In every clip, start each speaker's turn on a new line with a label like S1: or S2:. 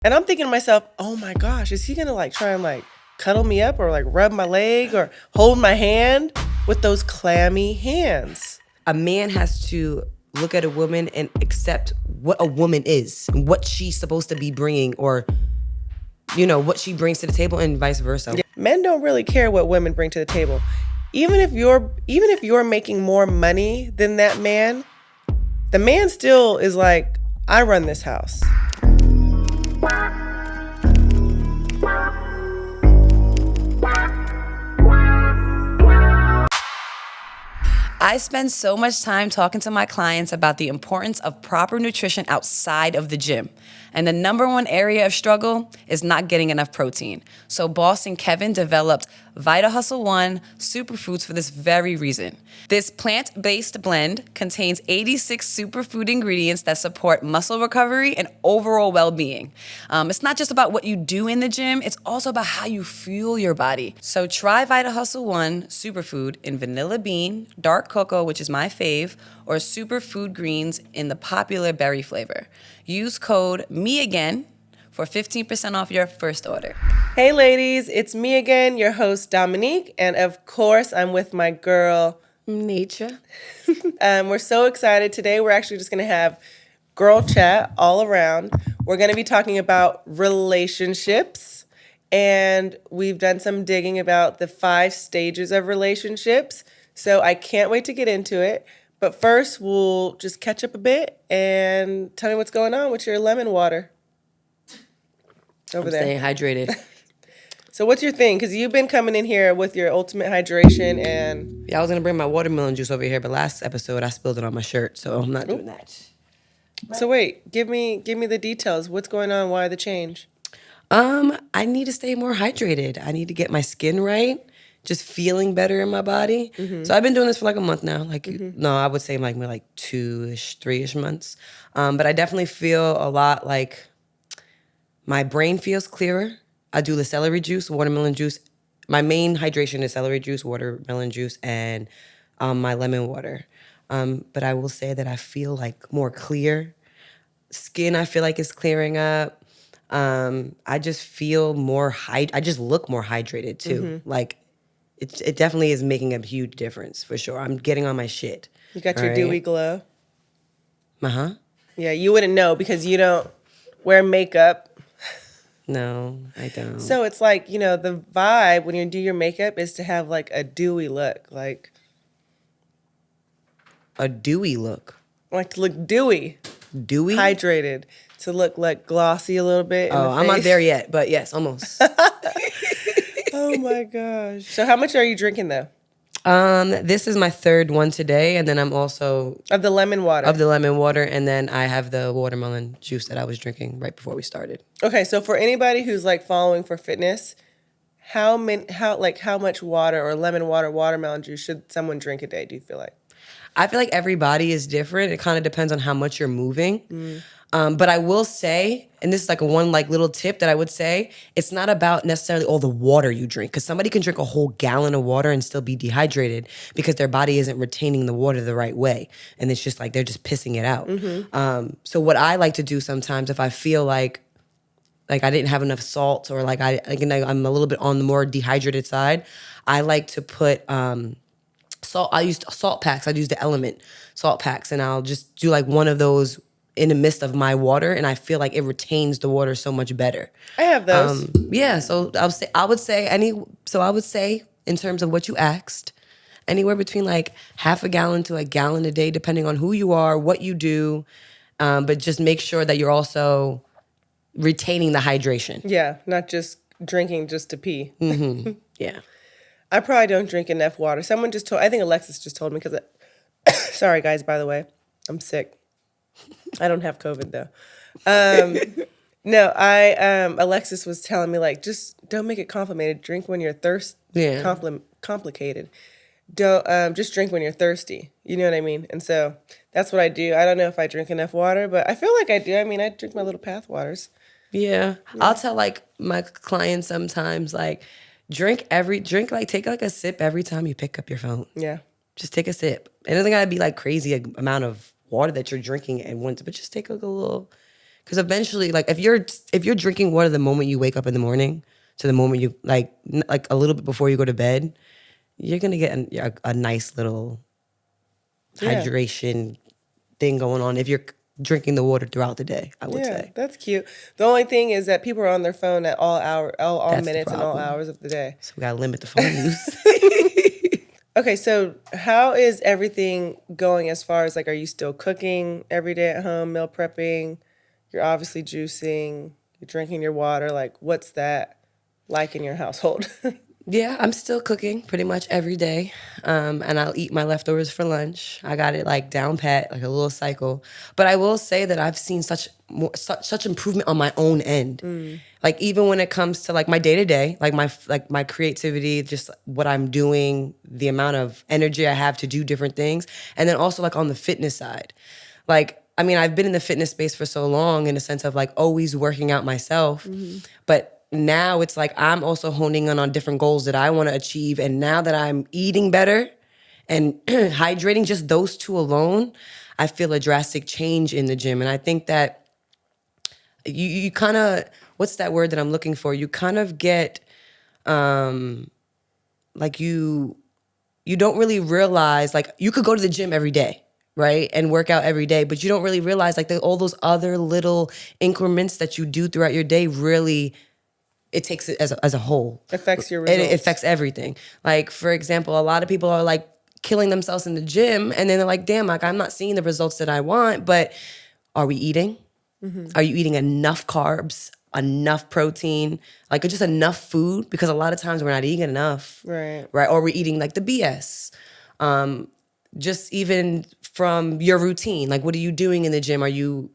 S1: And I'm thinking to myself, oh my gosh, is he gonna like try and like cuddle me up or like rub my leg or hold my hand with those clammy hands?
S2: A man has to look at a woman and accept what a woman is and what she's supposed to be bringing, or what she brings to the table, and vice versa.
S1: Yeah. Men don't really care what women bring to the table. Even if you're making more money than that man, the man still is like, I run this house.
S3: I spend so much time talking to my clients about the importance of proper nutrition outside of the gym. And the number one area of struggle is not getting enough protein. So Boss and Kevin developed Vita Hustle 1 superfoods for this very reason. This plant-based blend contains 86 superfood ingredients that support muscle recovery and overall well-being. It's not just about what you do in the gym, it's also about how you fuel your body. So try Vita Hustle 1 superfood in vanilla bean, dark cocoa, which is my fave, or superfood greens in the popular berry flavor. Use code MEAGAIN for 15% off your first order.
S1: Hey ladies, it's me again, your host Dominique, and of course I'm with my girl
S2: Naycha.
S1: We're so excited. Today we're actually just gonna have girl chat all around. We're gonna be talking about relationships, and we've done some digging about the 5 stages of relationships. So I can't wait to get into it. But first, we'll just catch up a bit and tell me what's going on with your lemon water over there.
S2: Staying hydrated.
S1: So what's your thing? Because you've been coming in here with your ultimate hydration and...
S2: Yeah, I was going to bring my watermelon juice over here, but last episode I spilled it on my shirt, so I'm not doing that.
S1: So wait, give me the details. What's going on? Why the change?
S2: I need to stay more hydrated. I need to get my skin right. Just feeling better in my body. Mm-hmm. So I've been doing this for like a month now. No, I would say like maybe like 2-ish, 3-ish months. But I definitely feel a lot like my brain feels clearer. I do the celery juice, watermelon juice. My main hydration is celery juice, watermelon juice, and my lemon water. But I will say that I feel like more clear. Skin, I feel like, is clearing up. I just feel more I just look more hydrated too. Mm-hmm. Like, it definitely is making a huge difference, for sure. I'm getting on my shit.
S1: You got your dewy glow?
S2: Uh-huh.
S1: Yeah, you wouldn't know because you don't wear makeup.
S2: No, I don't.
S1: So it's like, the vibe when you do your makeup is to have like a dewy look. Like
S2: a dewy look?
S1: Like to look dewy.
S2: Dewy?
S1: Hydrated. To look like glossy a little bit.
S2: Oh, I'm not there yet, but yes, almost.
S1: Oh my gosh. So how much are you drinking though?
S2: This is my 3rd one today, and then I'm also...
S1: Of the lemon water.
S2: Of the lemon water, and then I have the watermelon juice that I was drinking right before we started.
S1: Okay, so for anybody who's like following for fitness, how much water or lemon water, watermelon juice should someone drink a day, do you feel like?
S2: I feel like every body is different. It kind of depends on how much you're moving. But I will say, and this is like one little tip that I would say, it's not about necessarily all the water you drink, because somebody can drink a whole gallon of water and still be dehydrated because their body isn't retaining the water the right way, and it's just like they're just pissing it out. Mm-hmm. So what I like to do sometimes, if I feel like I didn't have enough salt, or like I'm a little bit on the more dehydrated side, I like to put salt. I used salt packs. I'd use the Element salt packs, and I'll just do like one of those in the midst of my water, and I feel like it retains the water so much better.
S1: I have those.
S2: Yeah, so I would say in terms of what you asked, anywhere between like half a gallon to a gallon a day, depending on who you are, what you do, but just make sure that you're also retaining the hydration.
S1: Yeah, not just drinking just to pee.
S2: Mm-hmm. Yeah.
S1: I probably don't drink enough water. I think Alexis just told me because, sorry guys, by the way, I'm sick. I don't have COVID though. No, Alexis was telling me like, just don't make it complicated. Drink when you're thirsty.
S2: Yeah.
S1: Complicated. Don't just drink when you're thirsty. You know what I mean? And so that's what I do. I don't know if I drink enough water, but I feel like I do. I mean, I drink my little path waters.
S2: Yeah. I'll tell like my clients sometimes like take like a sip every time you pick up your phone.
S1: Yeah.
S2: Just take a sip. It doesn't gotta be like crazy amount of water that you're drinking at once, but just take like a little Because eventually, like if you're drinking water the moment you wake up in the morning to the moment you like a little bit before you go to bed, you're gonna get a nice little hydration thing going on if you're drinking the water throughout the day, I would say.
S1: That's cute. The only thing is that people are on their phone at all
S2: That's the
S1: minutes and all
S2: problem.
S1: hours of the day.
S2: So we gotta limit the phone use.
S1: Okay, so how is everything going as far as like, are you still cooking every day at home, meal prepping? You're obviously juicing, you're drinking your water. Like, what's that like in your household?
S2: Yeah, I'm still cooking pretty much every day, and I'll eat my leftovers for lunch. I got it like down pat, like a little cycle. But I will say that I've seen such improvement on my own end. Like even when it comes to like my day to day, like my creativity, just what I'm doing, the amount of energy I have to do different things, and then also like on the fitness side, like. I mean, I've been in the fitness space for so long in the sense of like always working out myself, but now it's like I'm also honing in on different goals that I want to achieve. And now that I'm eating better and hydrating, just those two alone, I feel a drastic change in the gym. And I think that you kind of, what's that word that I'm looking for? You kind of get like you don't really realize, like you could go to the gym every day, right? And work out every day, but you don't really realize like all those other little increments that you do throughout your day really, it takes it as a whole.
S1: Affects your results.
S2: It affects everything. Like, for example, a lot of people are like killing themselves in the gym and then they're like, damn, like I'm not seeing the results that I want, but are we eating? Are you eating enough carbs, enough protein, like just enough food? Because a lot of times we're not eating enough.
S1: Right.
S2: Or we're eating like the BS. Just even from your routine, like what are you doing in the gym? Are you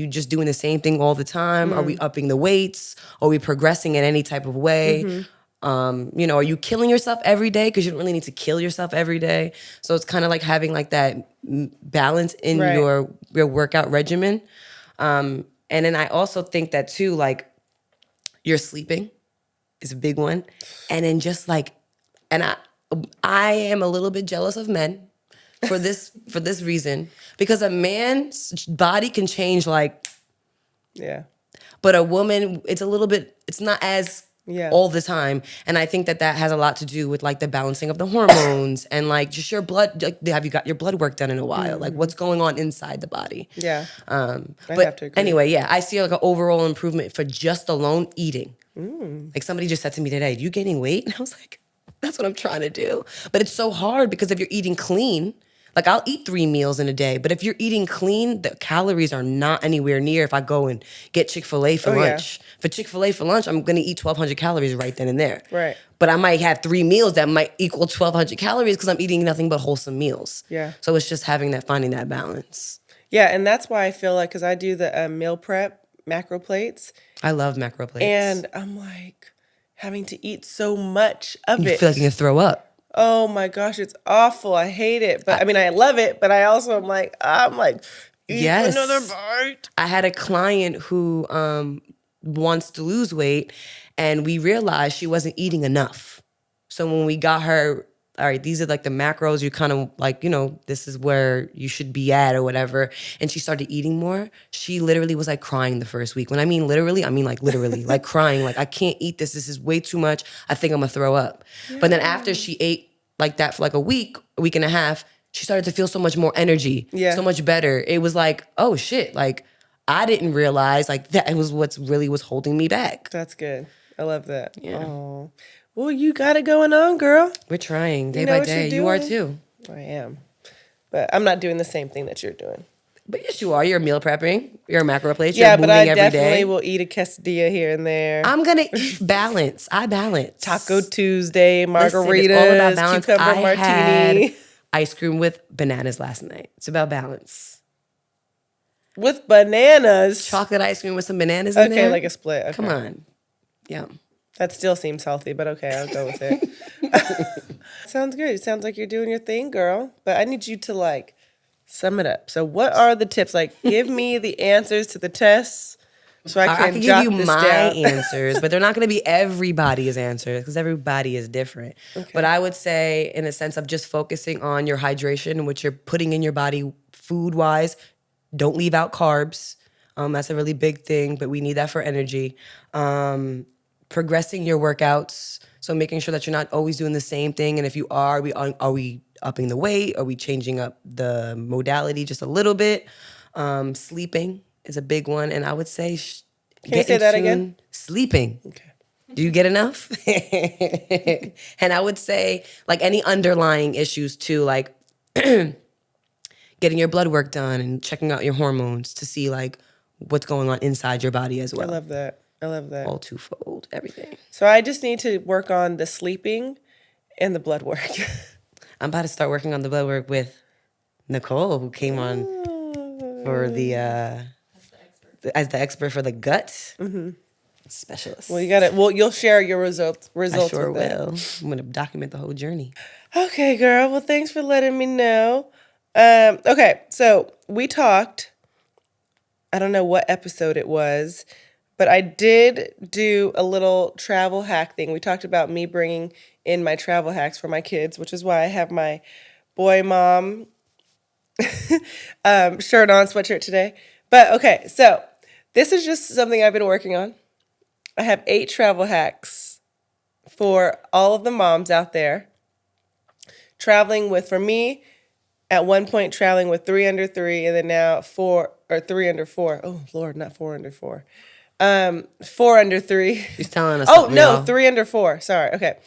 S2: just doing the same thing all the time? Are we upping the weights? Are we progressing in any type of way? Are you killing yourself every day? Because you don't really need to kill yourself every day. So it's kind of like having like that balance in your workout regimen. And then I also think that too, like your sleeping is a big one. And then just like, and I am a little bit jealous of men for this reason, because a man's body can change like, but a woman, it's a little bit, it's not as all the time. And I think that has a lot to do with like the balancing of the hormones and like just your blood. Like, have you got your blood work done in a while? Like what's going on inside the body?
S1: Yeah. I
S2: But
S1: have to agree.
S2: anyway, I see like an overall improvement for just alone eating. Like somebody just said to me today, you gaining weight? And I was like, that's what I'm trying to do. But it's so hard because if you're eating clean, like I'll eat 3 meals in a day, but if you're eating clean, the calories are not anywhere near if I go and get Chick-fil-A for lunch. For Chick-fil-A for lunch, I'm gonna eat 1,200 calories right then and there.
S1: Right.
S2: But I might have 3 meals that might equal 1,200 calories because I'm eating nothing but wholesome meals.
S1: Yeah.
S2: So it's just finding that balance.
S1: Yeah, and that's why I feel like, because I do the meal prep macro plates.
S2: I love macro plates.
S1: And I'm like having to eat so much of
S2: You
S1: it.
S2: feel like you can throw up.
S1: Oh my gosh, it's awful. I hate it. But I mean, I love it, but I also am like, eat another bite.
S2: I had a client who wants to lose weight, and we realized she wasn't eating enough. So when we got her, all right, these are like the macros, you kind of like, this is where you should be at or whatever. And she started eating more. She literally was like crying the first week. When I mean literally, I mean like literally, like crying, like I can't eat this. This is way too much. I think I'm gonna throw up. Yeah. But then after she ate like that for like a week and a half, she started to feel so much more energy, so much better. It was like, oh shit, like I didn't realize like that was what's really was holding me back.
S1: That's good. I love that.
S2: Yeah.
S1: Oh. Well, you got it going on, girl.
S2: We're trying day by day. You are too.
S1: I am. But I'm not doing the same thing that you're doing.
S2: But yes, you are. You're meal prepping. You're a macro plate.
S1: Yeah,
S2: you're
S1: but I
S2: moving
S1: definitely will eat a quesadilla here and there.
S2: I'm going to eat balance. I balance.
S1: Taco Tuesday, margaritas,
S2: Listen, it's all about balance.
S1: cucumber martini.
S2: Had ice cream with bananas last night. It's about balance.
S1: With bananas?
S2: Chocolate ice cream with some bananas in there.
S1: Okay, like a split. Okay.
S2: Come on. Yeah.
S1: That still seems healthy, but okay, I'll go with it. Sounds good. It sounds like you're doing your thing, girl. But I need you to like sum it up. So what are the tips? Like give me the answers to the tests so I can
S2: give you
S1: this
S2: my
S1: down.
S2: answers, but they're not going to be everybody's answers because everybody is different. Okay. But I would say in a sense of just focusing on your hydration, what you're putting in your body food-wise, don't leave out carbs. That's a really big thing, but we need that for energy. Progressing your workouts, so making sure that you're not always doing the same thing. And if you are we upping the weight? Are we changing up the modality just a little bit? Sleeping is a big one, and I would say
S1: Can you say that again?
S2: Sleeping.
S1: Okay.
S2: Do you get enough? And I would say like any underlying issues too, like getting your blood work done and checking out your hormones to see like what's going on inside your body as well.
S1: I love that.
S2: All twofold, everything.
S1: So I just need to work on the sleeping and the blood work.
S2: I'm about to start working on the blood work with Nicole, who came on for the as the expert for the gut specialist.
S1: Well, you'll share your results.
S2: I sure
S1: with that.
S2: will. I'm gonna document the whole journey.
S1: Okay, girl. Well, thanks for letting me know. Okay, so we talked. I don't know what episode it was, but I did do a little travel hack thing. We talked about me bringing in my travel hacks for my kids, which is why I have my boy mom shirt on, sweatshirt today. But okay, so this is just something I've been working on. I have 8 travel hacks for all of the moms out there. Traveling with, for me, at one point traveling with 3 under 3, and then now 3 under 4. Oh Lord, not 4 under 4. 4 under 3.
S2: She's telling us.
S1: Oh
S2: something,
S1: no,
S2: y'all.
S1: 3 under 4. Sorry. Okay.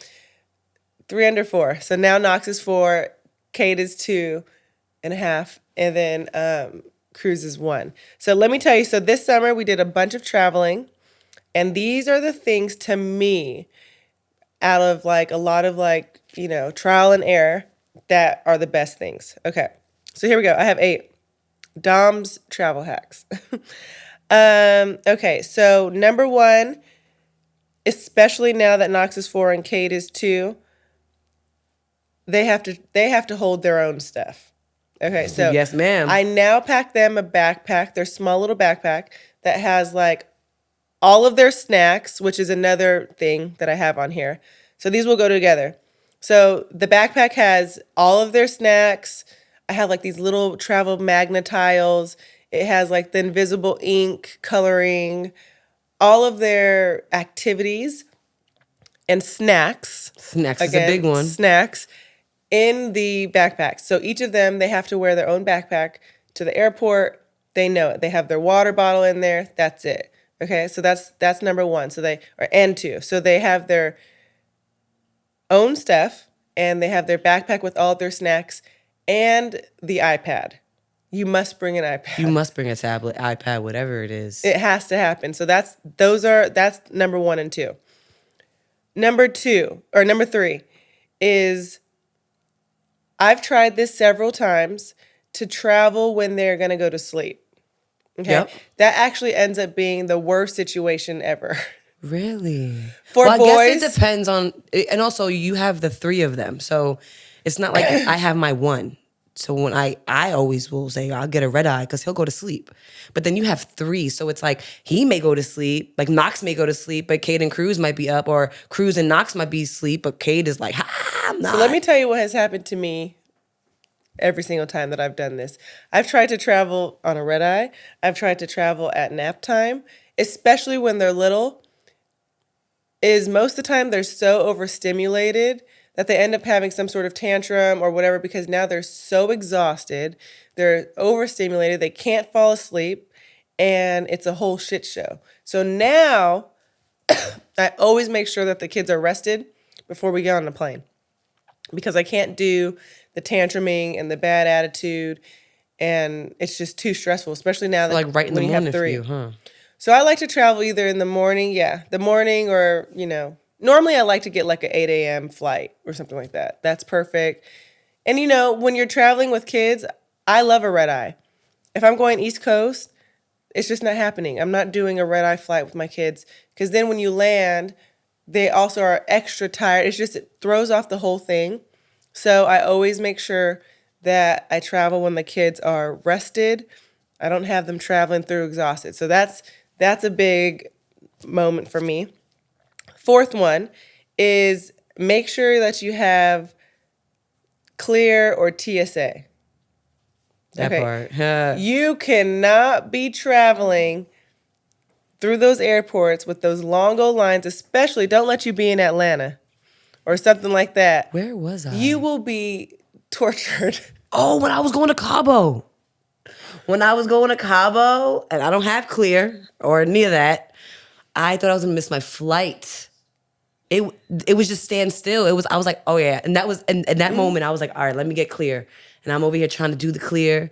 S1: 3 under 4. So now Knox is 4, Kate is 2.5, and then Cruz is 1. So let me tell you. So this summer we did a bunch of traveling, and these are the things to me, out of like a lot of like, trial and error, that are the best things. Okay. So here we go. I have 8 Dom's travel hacks. Okay. So number 1, especially now that Knox is 4 and Kate is 2, they have to hold their own stuff. Okay. So
S2: yes, ma'am.
S1: I now pack them a backpack, their small little backpack that has like all of their snacks, which is another thing that I have on here. So these will go together. So the backpack has all of their snacks. I have like these little travel magnetiles. It has like the invisible ink, coloring, all of their activities and snacks.
S2: Snacks is a big one.
S1: Snacks in the backpack. So each of them, they have to wear their own backpack to the airport. They know it. They have their water bottle in there. That's it. Okay, so that's number 1. So and 2. So they have their own stuff, and they have their backpack with all of their snacks and the iPad. You must bring an iPad.
S2: You must bring a tablet, iPad, whatever it is.
S1: It has to happen. So that's number 1 and 2. Number 3 is, I've tried this several times, to travel when they're going to go to sleep. Okay. Yep. That actually ends up being the worst situation ever.
S2: Really?
S1: For boys,
S2: I guess it depends on, and also you have the 3 of them, so it's not like I have my 1. So when I always will say I'll get a Redeye because he'll go to sleep, but then you have 3, so it's like he may go to sleep, like Knox may go to sleep, but Kate and Cruz might be up, or Cruz and Knox might be asleep, but Kate is like, I'm not.
S1: So let me tell you what has happened to me every single time that I've done this. I've tried to travel on a Redeye. I've tried to travel at nap time, especially when they're little. Is most of the time they're so overstimulated that they end up having some sort of tantrum or whatever, because now they're so exhausted, they're overstimulated, they can't fall asleep, and it's a whole shit show. So now I always make sure that the kids are rested before we get on the plane, because I can't do the tantruming and the bad attitude, and it's just too stressful, especially now that
S2: like right in the morning for
S1: 3.
S2: you, huh?
S1: So I like to travel either in the morning, or, normally I like to get like an 8 a.m. flight or something like that. That's perfect. And, when you're traveling with kids, I love a Redeye. If I'm going East Coast, it's just not happening. I'm not doing a Redeye flight with my kids, because then when you land, they also are extra tired. It throws off the whole thing. So I always make sure that I travel when the kids are rested. I don't have them traveling through exhausted. So that's a big moment for me. 4th one is, make sure that you have Clear or TSA.
S2: That part.
S1: You cannot be traveling through those airports with those long old lines, especially don't let you be in Atlanta or something like that.
S2: Where was I?
S1: You will be tortured.
S2: Oh, when I was going to Cabo. When I was going to Cabo, and I don't have Clear or any of that, I thought I was gonna miss my flight. It was just stand still. I was like, oh yeah. And that was in that moment I was like, all right, let me get Clear. And I'm over here trying to do the Clear.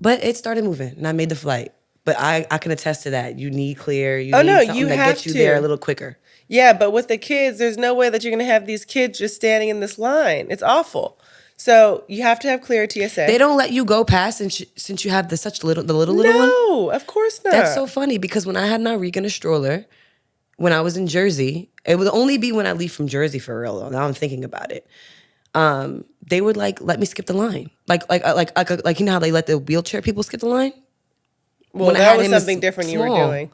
S2: But it started moving and I made the flight. But I can attest to that. You need Clear. You need something
S1: you
S2: that
S1: have
S2: gets you
S1: to.
S2: there a little quicker.
S1: Yeah, but with the kids, there's no way that you're going to have these kids just standing in this line. It's awful. So you have to have Clear TSA.
S2: They don't let you go past since you have the little one.
S1: No, of course not.
S2: That's so funny because when I had Narique in a stroller, when I was in Jersey, it would only be when I leave from Jersey for real though. Now I'm thinking about it. They would like let me skip the line. Like you know how they let the wheelchair people skip the line?
S1: Well,
S2: When I
S1: that
S2: had
S1: was
S2: him as
S1: something different you were
S2: small.
S1: doing.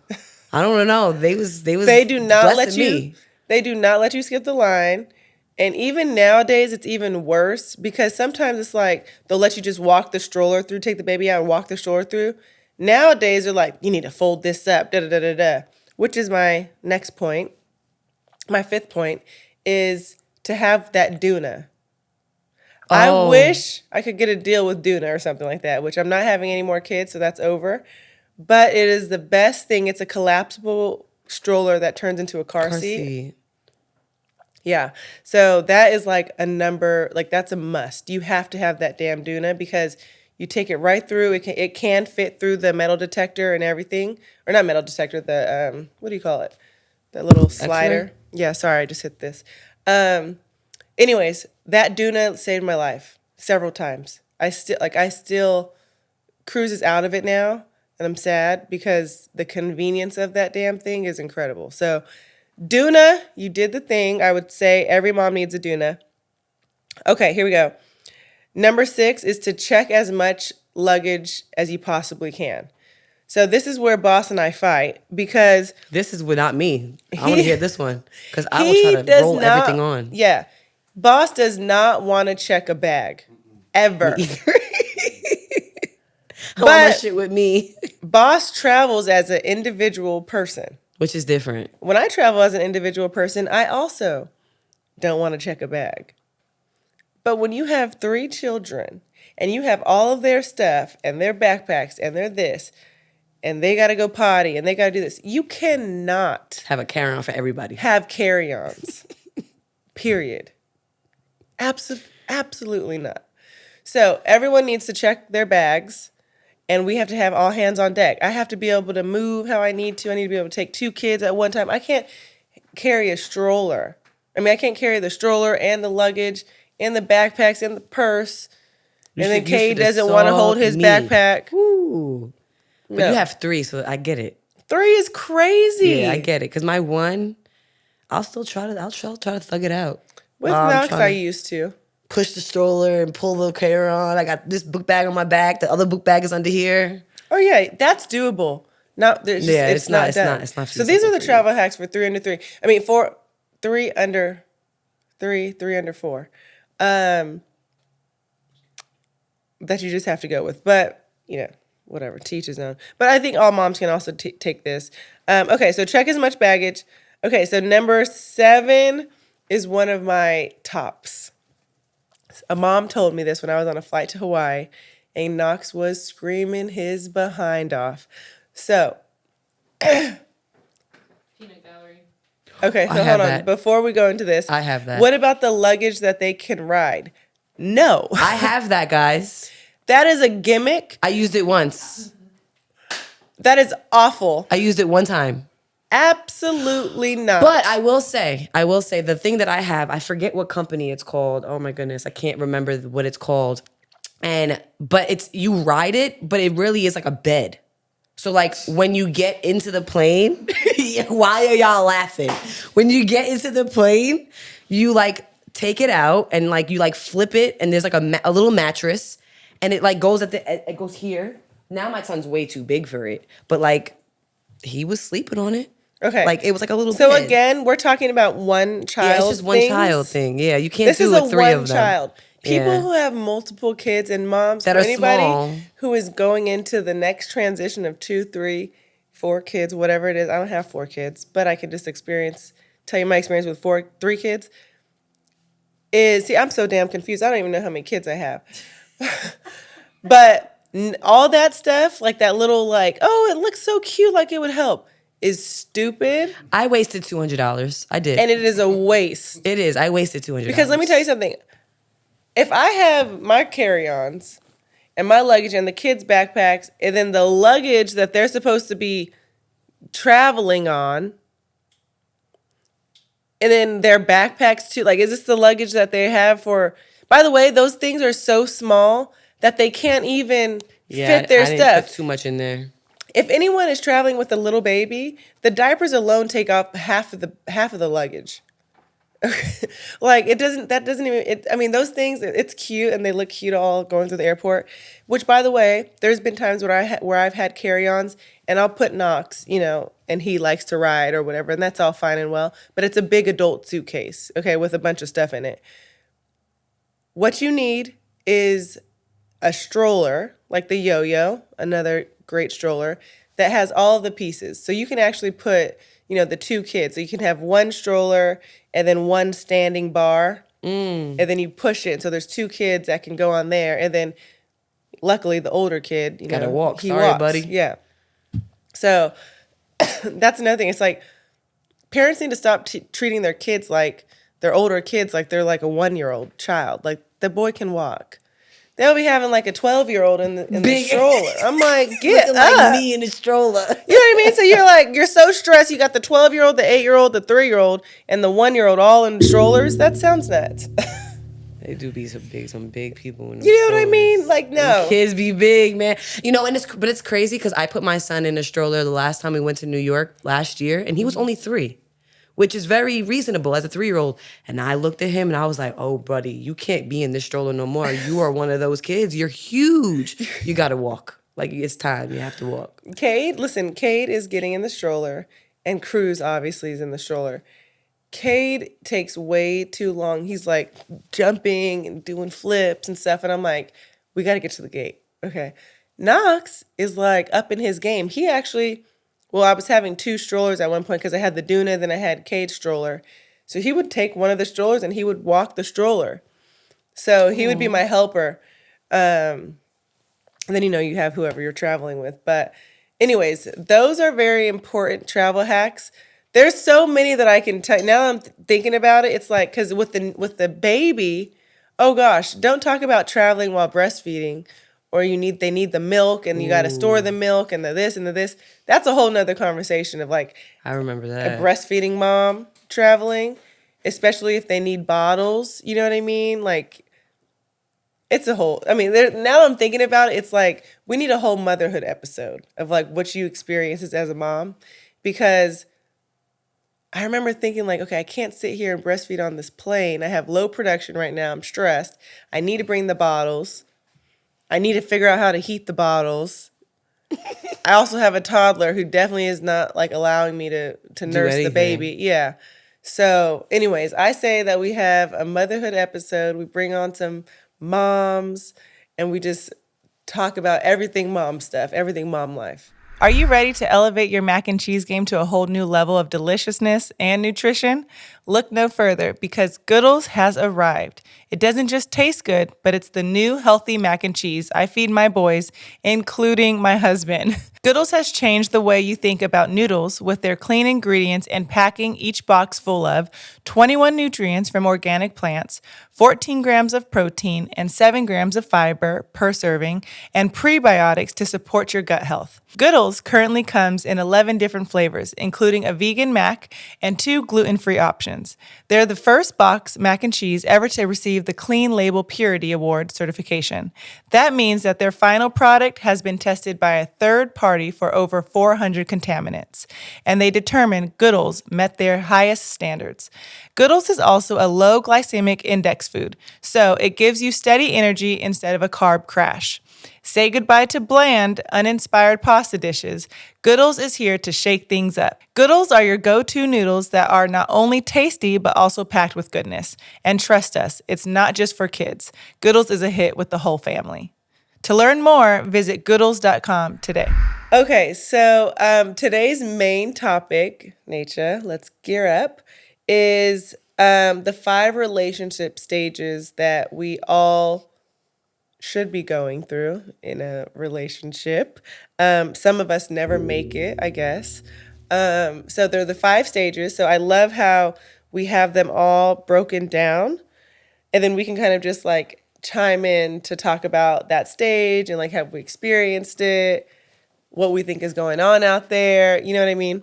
S2: I don't know. They
S1: They do not let you.
S2: me.
S1: They do not let you skip the line. And even nowadays, it's even worse because sometimes it's like they'll let you just walk the stroller through, take the baby out and walk the stroller through. Nowadays, they're like, you need to fold this up, da da da da da. Which is my next point. My fifth point is to have that Duna. I
S2: Oh.
S1: wish I could get a deal with Duna or something like that, which I'm not having any more kids, so that's over. But it is the best thing. It's a collapsible stroller that turns into a car seat. Yeah. So that is like a number, like that's a must. You have to have that damn Duna because you take it right through. It can fit through the metal detector and everything. Or not metal detector, the, what do you call it? That little slider.
S2: X-ray?
S1: Yeah, sorry, I just hit this. Anyways, that Duna saved my life several times. I still cruises out of it now, and I'm sad because the convenience of that damn thing is incredible. So, Duna, you did the thing. I would say every mom needs a Duna. Okay, here we go. Number 6 is to check as much luggage as you possibly can. So this is where Boss and I fight because
S2: This is not me. I want to hear this one because I will try to roll everything on.
S1: Yeah. Boss does not want to check a bag ever.
S2: I want my shit with me.
S1: Boss travels as an individual person.
S2: Which is different.
S1: When I travel as an individual person, I also don't want to check a bag. But when you have 3 children and you have all of their stuff and their backpacks and their this, and they got to go potty and they got to do this, you cannot
S2: Have a carry-on for everybody.
S1: have carry-ons. Period. Absolutely not. So everyone needs to check their bags, and we have to have all hands on deck. I have to be able to move how I need to. I need to be able to take 2 kids at one time. I can't carry a stroller. I mean, I can't carry the stroller and the luggage and the backpacks and the purse. And then Cade doesn't want to hold his backpack.
S2: Ooh. But
S1: No.
S2: you have 3, so I get it.
S1: 3 is crazy.
S2: Yeah, I get it. Because my one, I'll try to thug it out.
S1: With
S2: I'm
S1: Knox,
S2: trying
S1: I
S2: to
S1: used to.
S2: push the stroller and pull the carry-on. I got this book bag on my back. The other book bag is under here.
S1: Oh yeah, that's doable. It's not done.
S2: It's not
S1: So these are
S2: feasible
S1: the
S2: for
S1: travel hacks for 3 under 3. I mean, 3 under 3, 3 under 4. That you just have to go with. But, whatever, teach his own. But I think all moms can also take this. Okay, so check as much baggage. Okay, so number 7 is one of my tops. A mom told me this when I was on a flight to Hawaii, and Knox was screaming his behind off. So,
S3: Peanut gallery.
S1: okay, so
S2: I
S1: hold
S2: have
S1: on.
S2: that.
S1: Before we go into this,
S2: I have that.
S1: What about the luggage that they can ride? No.
S2: I have that, guys.
S1: That is a gimmick.
S2: I used it once.
S1: That is awful.
S2: I used it one time.
S1: Absolutely not.
S2: But I will say the thing that I have, I forget what company it's called. Oh my goodness, I can't remember what it's called. But you ride it, but it really is like a bed. So like when you get into the plane, why are y'all laughing? When you get into the plane, you like take it out and like you like flip it and there's like a little mattress and it like goes it goes here. Now my son's way too big for it, but like he was sleeping on it.
S1: Okay.
S2: Like it was like a little
S1: So
S2: bed.
S1: again, we're talking about one child.
S2: Yeah, it's just one
S1: things.
S2: child thing. Yeah, you can't
S1: This
S2: do
S1: is
S2: with
S1: a
S2: 3
S1: one
S2: of them.
S1: child. People who have multiple kids and moms,
S2: That
S1: for
S2: are
S1: anybody
S2: small.
S1: who is going into the next transition of 2, 3, 4 kids, whatever it is. I don't have 4 kids, but I can just tell you my experience with 3 kids. I'm so damn confused. I don't even know how many kids I have. But all that stuff, like that little oh, it looks so cute, like it would help, is stupid.
S2: I wasted $200. I did.
S1: And it is a waste.
S2: It is. I wasted $200.
S1: Because let me tell you something. If I have my carry-ons and my luggage and the kids' backpacks and then the luggage that they're supposed to be traveling on and then their backpacks too, is this the luggage that they have for... By the way, those things are so small that they can't even fit their
S2: I didn't
S1: stuff.
S2: put too much in there.
S1: If anyone is traveling with a little baby, the diapers alone take off half of the luggage. Those things, it's cute and they look cute all going through the airport, which, by the way, there's been times where I've had carry-ons and I'll put Knox, and he likes to ride or whatever, and that's all fine and well, but it's a big adult suitcase, okay, with a bunch of stuff in it. What you need is a stroller, like the Yo-Yo, another great stroller, that has all of the pieces. So you can actually put, the 2 kids. So you can have one stroller and then one standing bar. And then you push it. So there's 2 kids that can go on there. And then luckily the older kid,
S2: Gotta walk.
S1: he
S2: Sorry,
S1: walks.
S2: buddy.
S1: Yeah. So that's another thing. It's like parents need to stop treating their kids their older kids like they're like a 1-year-old child. Like the boy can walk. They'll be having like a 12-year-old in the stroller. I'm like, get up.
S2: Like me in the stroller.
S1: You know what I mean? So you're so stressed. You got the 12-year-old, the 8-year-old, the 3-year-old, and the 1-year-old all in strollers. That sounds nuts.
S2: They do be some big people in the
S1: You know what I mean? Like, no.
S2: Kids be big, man. But it's crazy because I put my son in a stroller the last time we went to New York last year, and he was only 3. Which is very reasonable as a 3-year-old. And I looked at him and I was like, oh, buddy, you can't be in this stroller no more. You are one of those kids. You're huge. You got to walk. Like, it's time. You have to walk.
S1: Cade is getting in the stroller, and Cruz obviously is in the stroller. Cade takes way too long. He's like jumping and doing flips and stuff. And I'm like, we got to get to the gate. Okay. Knox is like up in his game. He actually... Well, I was having 2 strollers at one point because I had the Duna, then I had Cade's stroller. So he would take one of the strollers and he would walk the stroller. So he would be my helper. And then, you have whoever you're traveling with. But anyways, those are very important travel hacks. There's so many that I can tell. Now I'm thinking about it. It's like, because with the baby, oh gosh, don't talk about traveling while breastfeeding. Or they need the milk and you got to store the milk and the this and the this. That's a whole nother conversation of I
S2: remember that.
S1: A breastfeeding mom traveling, especially if they need bottles. You know what I mean? It's a whole, now I'm thinking about it, it's like we need a whole motherhood episode of what you experience as a mom. Because I remember thinking okay, I can't sit here and breastfeed on this plane. I have low production right now. I'm stressed. I need to bring the bottles. I need to figure out how to heat the bottles. I also have a toddler who definitely is not allowing me to nurse the baby. Yeah. So anyways, I say that we have a motherhood episode. We bring on some moms and we just talk about everything mom stuff, everything mom life. Are you ready to elevate your mac and cheese game to a whole new level of deliciousness and nutrition? Look no further because Goodles has arrived. It doesn't just taste good, but it's the new healthy mac and cheese I feed my boys, including my husband. Goodles has changed the way you think about noodles with their clean ingredients and packing each box full of 21 nutrients from organic plants, 14 grams of protein, and 7 grams of fiber per serving, and prebiotics to support your gut health. Goodles currently comes in 11 different flavors, including a vegan mac and 2 gluten-free options. They're the first box mac and cheese ever to receive the Clean Label Purity Award certification. That means that their final product has been tested by a third party for over 400 contaminants, and they determined Goodles met their highest standards. Goodles is also a low glycemic index food, so it gives you steady energy instead of a carb crash.
S4: Say goodbye to bland, uninspired pasta dishes. Goodles is here to shake things up. Goodles are your go-to noodles that are not only tasty, but also packed with goodness. And trust us, it's not just for kids. Goodles is a hit with the whole family. To learn more, visit goodles.com today.
S1: Okay, so today's main topic, Naycha, let's gear up, is the 5 relationship stages that we all should be going through in a relationship. Some of us never make it, I guess. So they're the 5 stages. So I love how we have them all broken down, and then we can kind of just like chime in to talk about that stage and like have we experienced it, what we think is going on out there. You know what I mean?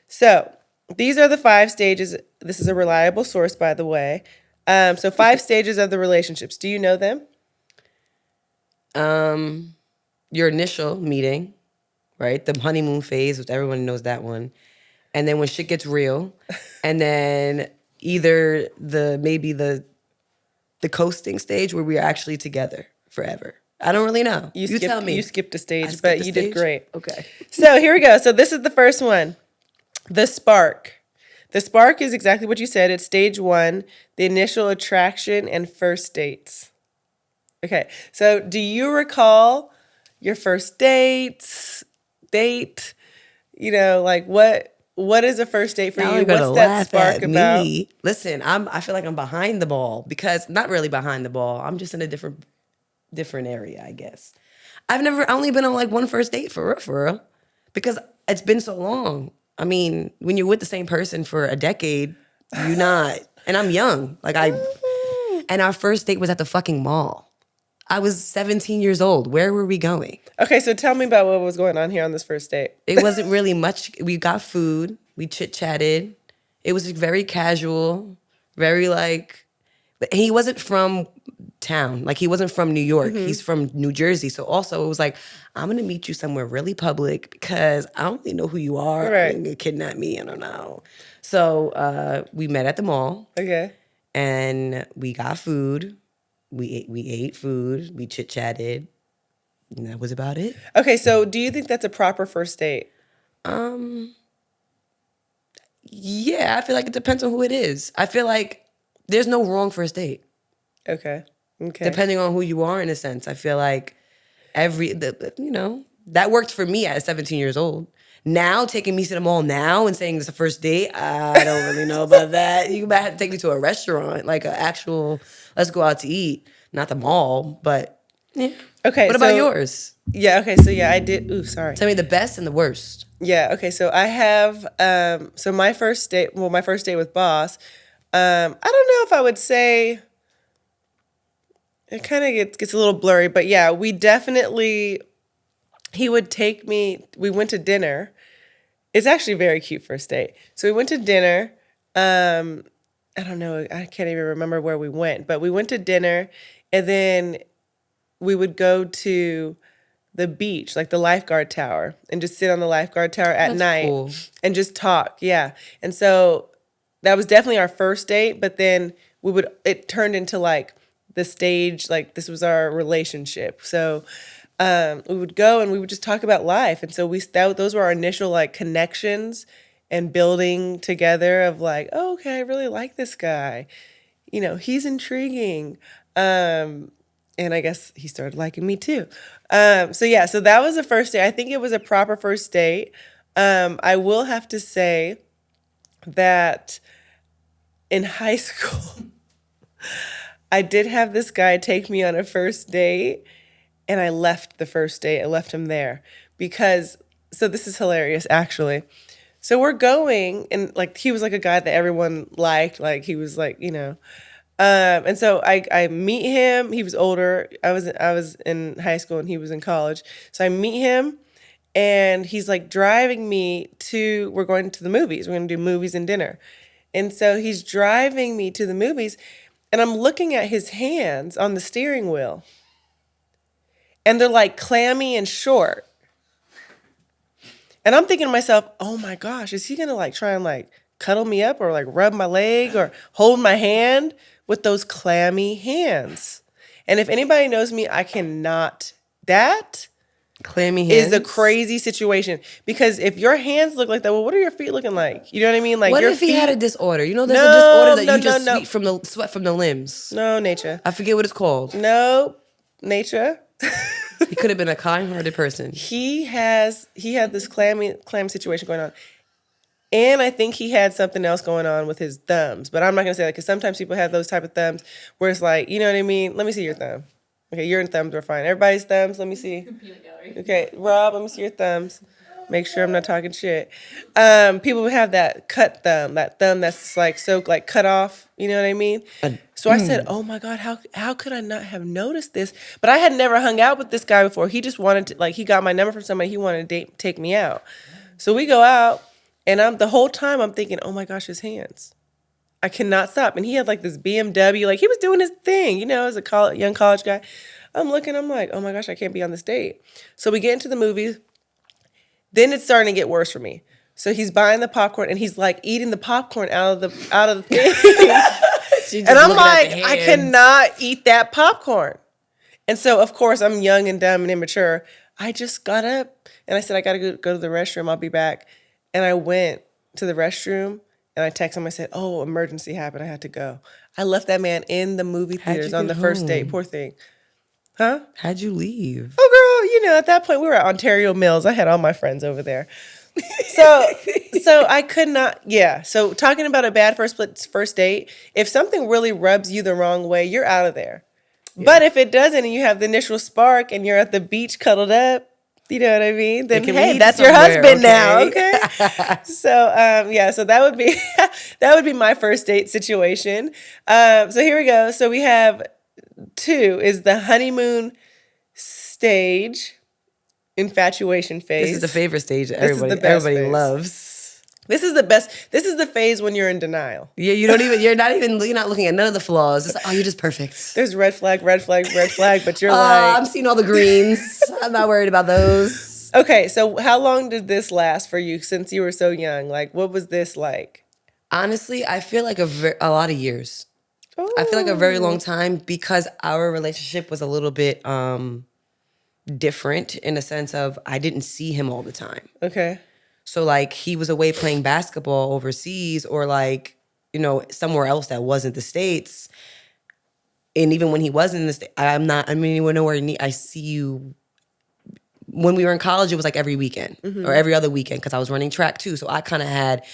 S1: So these are the 5 stages. This is a reliable source, by the way. So 5 stages of the relationships. Do you know them?
S2: Your initial meeting, right? The honeymoon phase, which everyone knows that one. And then when shit gets real, and then either the coasting stage where we're actually together forever. I don't really know. You tell me.
S1: You skipped a
S2: I
S1: stage,
S2: skipped
S1: but
S2: a
S1: you did
S2: stage?
S1: great.
S2: Okay.
S1: So here we go. So this is the first one. The spark. The spark is exactly what you said. It's stage 1, the initial attraction and first dates. Okay. So do you recall your first date? You know, like what is a first date for
S2: Now
S1: you?
S2: you're gonna
S1: What's that
S2: laugh
S1: spark
S2: at
S1: about?
S2: me. Listen, I feel like I'm behind the ball because not really behind the ball. I'm just in a different area, I guess. I only been on like one first date for real, because it's been so long. I mean, when you're with the same person for a decade, you're not, and I'm young. And our first date was at the fucking mall. I was 17 years old. Where were we going?
S1: Okay, so tell me about what was going on here on this first date.
S2: It wasn't really much. We got food. We chit-chatted. It was very casual, very like, he wasn't from town. Like, he wasn't from New York. He's from New Jersey. So also it was like, I'm going to meet you somewhere really public because I don't really know who you are.
S1: Right.
S2: You're going to kidnap me. I don't know. So we met at the mall.
S1: Okay.
S2: And we got food. We ate food. We chit-chatted. And that was about it.
S1: Okay, so do you think that's a proper first date?
S2: Yeah, I feel like it depends on who it is. I feel like there's no wrong first date.
S1: Okay.
S2: Depending on who you are, in a sense. I feel like that worked for me at 17 years old. Now, taking me to the mall now and saying it's a first date, I don't really know about that. You might have to take me to a restaurant, like an actual, let's go out to eat. Not the mall, but yeah.
S1: Okay.
S2: What about yours?
S1: Yeah, okay, so yeah, I did. Ooh, sorry.
S2: Tell me the best and the worst.
S1: Yeah, okay, so I have, so my first date with Boss, I don't know if I would say, it kind of gets a little blurry, but yeah, he would take me, we went to dinner. It's actually a very cute first date. So we went to dinner. I don't know, I can't even remember where we went, but we went to dinner, and then we would go to the beach, like the lifeguard tower, and just sit on the lifeguard tower at night
S2: cool.
S1: and just talk. Yeah. And so that was definitely our first date, but then it turned into like the stage, like this was our relationship. So we would go and we would just talk about life. And so those were our initial like connections and building together of like, oh, okay, I really like this guy. You know, he's intriguing. And I guess he started liking me too. So that was the first date. I think it was a proper first date. I will have to say that in high school, I did have this guy take me on a first date, and I left the first date. I left him there so this is hilarious, actually. So we're going, and like he was like a guy that everyone liked. Like he was like, you know. And so I meet him. He was older. I was in high school and he was in college. So I meet him, and he's like driving me we're going to the movies. We're going to do movies and dinner. And so he's driving me to the movies, and I'm looking at his hands on the steering wheel, and they're like clammy and short. And I'm thinking to myself, oh my gosh, is he going to like try and like cuddle me up or like rub my leg or hold my hand with those clammy hands? And if anybody knows me, that
S2: Clammy hands
S1: is a crazy situation. Because if your hands look like that, well, what are your feet looking like? You know what I mean? Like,
S2: What
S1: your
S2: if he
S1: feet,
S2: had a disorder? You know, there's
S1: No,
S2: a disorder that
S1: no,
S2: you just
S1: no, no.
S2: sweat from the limbs.
S1: No, Naycha.
S2: I forget what it's called.
S1: No, Naycha.
S2: He could have been a kind-hearted person.
S1: He had this clam situation going on. And I think he had something else going on with his thumbs. But I'm not going to say that because sometimes people have those type of thumbs where it's like, you know what I mean? Let me see your thumb. Okay, your thumbs are fine. Everybody's thumbs, let me see. Okay, Rob, let me see your thumbs. Make sure I'm not talking shit. People have that cut thumb, that thumb that's like so like cut off. You know what I mean? So I said, "Oh my God, how could I not have noticed this?" But I had never hung out with this guy before. He just wanted to he got my number from somebody. He wanted to take me out. So we go out, and the whole time I'm thinking, "Oh my gosh, his hands." I cannot stop. And he had like this BMW, like he was doing his thing, you know, as a young college guy. I'm looking, I'm like, oh my gosh, I can't be on this date. So we get into the movies. Then it's starting to get worse for me. So he's buying the popcorn and he's like eating the popcorn out of the thing. And I'm like, I cannot eat that popcorn. And so of course I'm young and dumb and immature. I just got up and I said, I gotta go to the restroom. I'll be back. And I went to the restroom. And I texted him, I said, oh, emergency happened. I had to go. I left that man in the movie theaters on the first date. Poor thing. Huh?
S2: How'd you leave?
S1: Oh, girl, you know, at that point, we were at Ontario Mills. I had all my friends over there. So I could not, yeah. So talking about a bad first date, if something really rubs you the wrong way, you're out of there. Yeah. But if it doesn't and you have the initial spark and you're at the beach cuddled up, you know what I mean? Then hey, that's your husband now, okay? So that would be my first date situation. So here we go. So we have 2 is the honeymoon stage, infatuation phase.
S2: This is the favorite stage that everybody loves.
S1: This is the best. This is the phase when you're in denial.
S2: Yeah, you're not looking at none of the flaws. It's like, oh, you're just perfect.
S1: There's red flag, but you're
S2: I'm seeing all the greens. I'm not worried about those.
S1: Okay, so how long did this last for you since you were so young? Like, what was this like?
S2: Honestly, I feel like a lot of years. Oh. I feel like a very long time because our relationship was a little bit different in the sense of I didn't see him all the time. Okay. So, like, he was away playing basketball overseas or, like, you know, somewhere else that wasn't the States. And even when he wasn't in the States, nowhere near. I see you. When we were in college, it was, like, every weekend or every other weekend because I was running track, too. So I kind of had,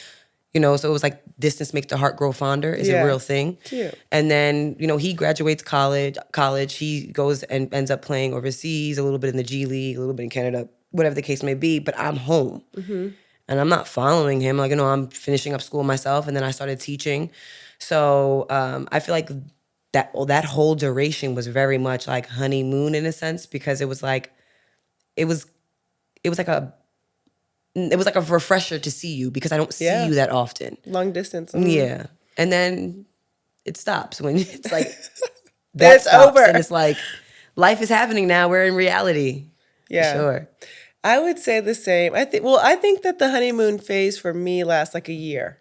S2: you know, so it was, like, distance makes the heart grow fonder is a real thing. Cute. And then, you know, he graduates college. He goes and ends up playing overseas, a little bit in the G League, a little bit in Canada, whatever the case may be. But I'm home. Mm-hmm. And I'm not following him. Like, you know, I'm finishing up school myself, and then I started teaching. So I feel like that whole duration was very much like honeymoon in a sense because it was like a refresher to see you because I don't see you that often.
S1: Long distance.
S2: Mm-hmm. Yeah. And then it stops when it's like
S1: that's over.
S2: And it's like life is happening now. We're in reality. Yeah. For sure.
S1: I would say the same. I think that the honeymoon phase for me lasts like a year.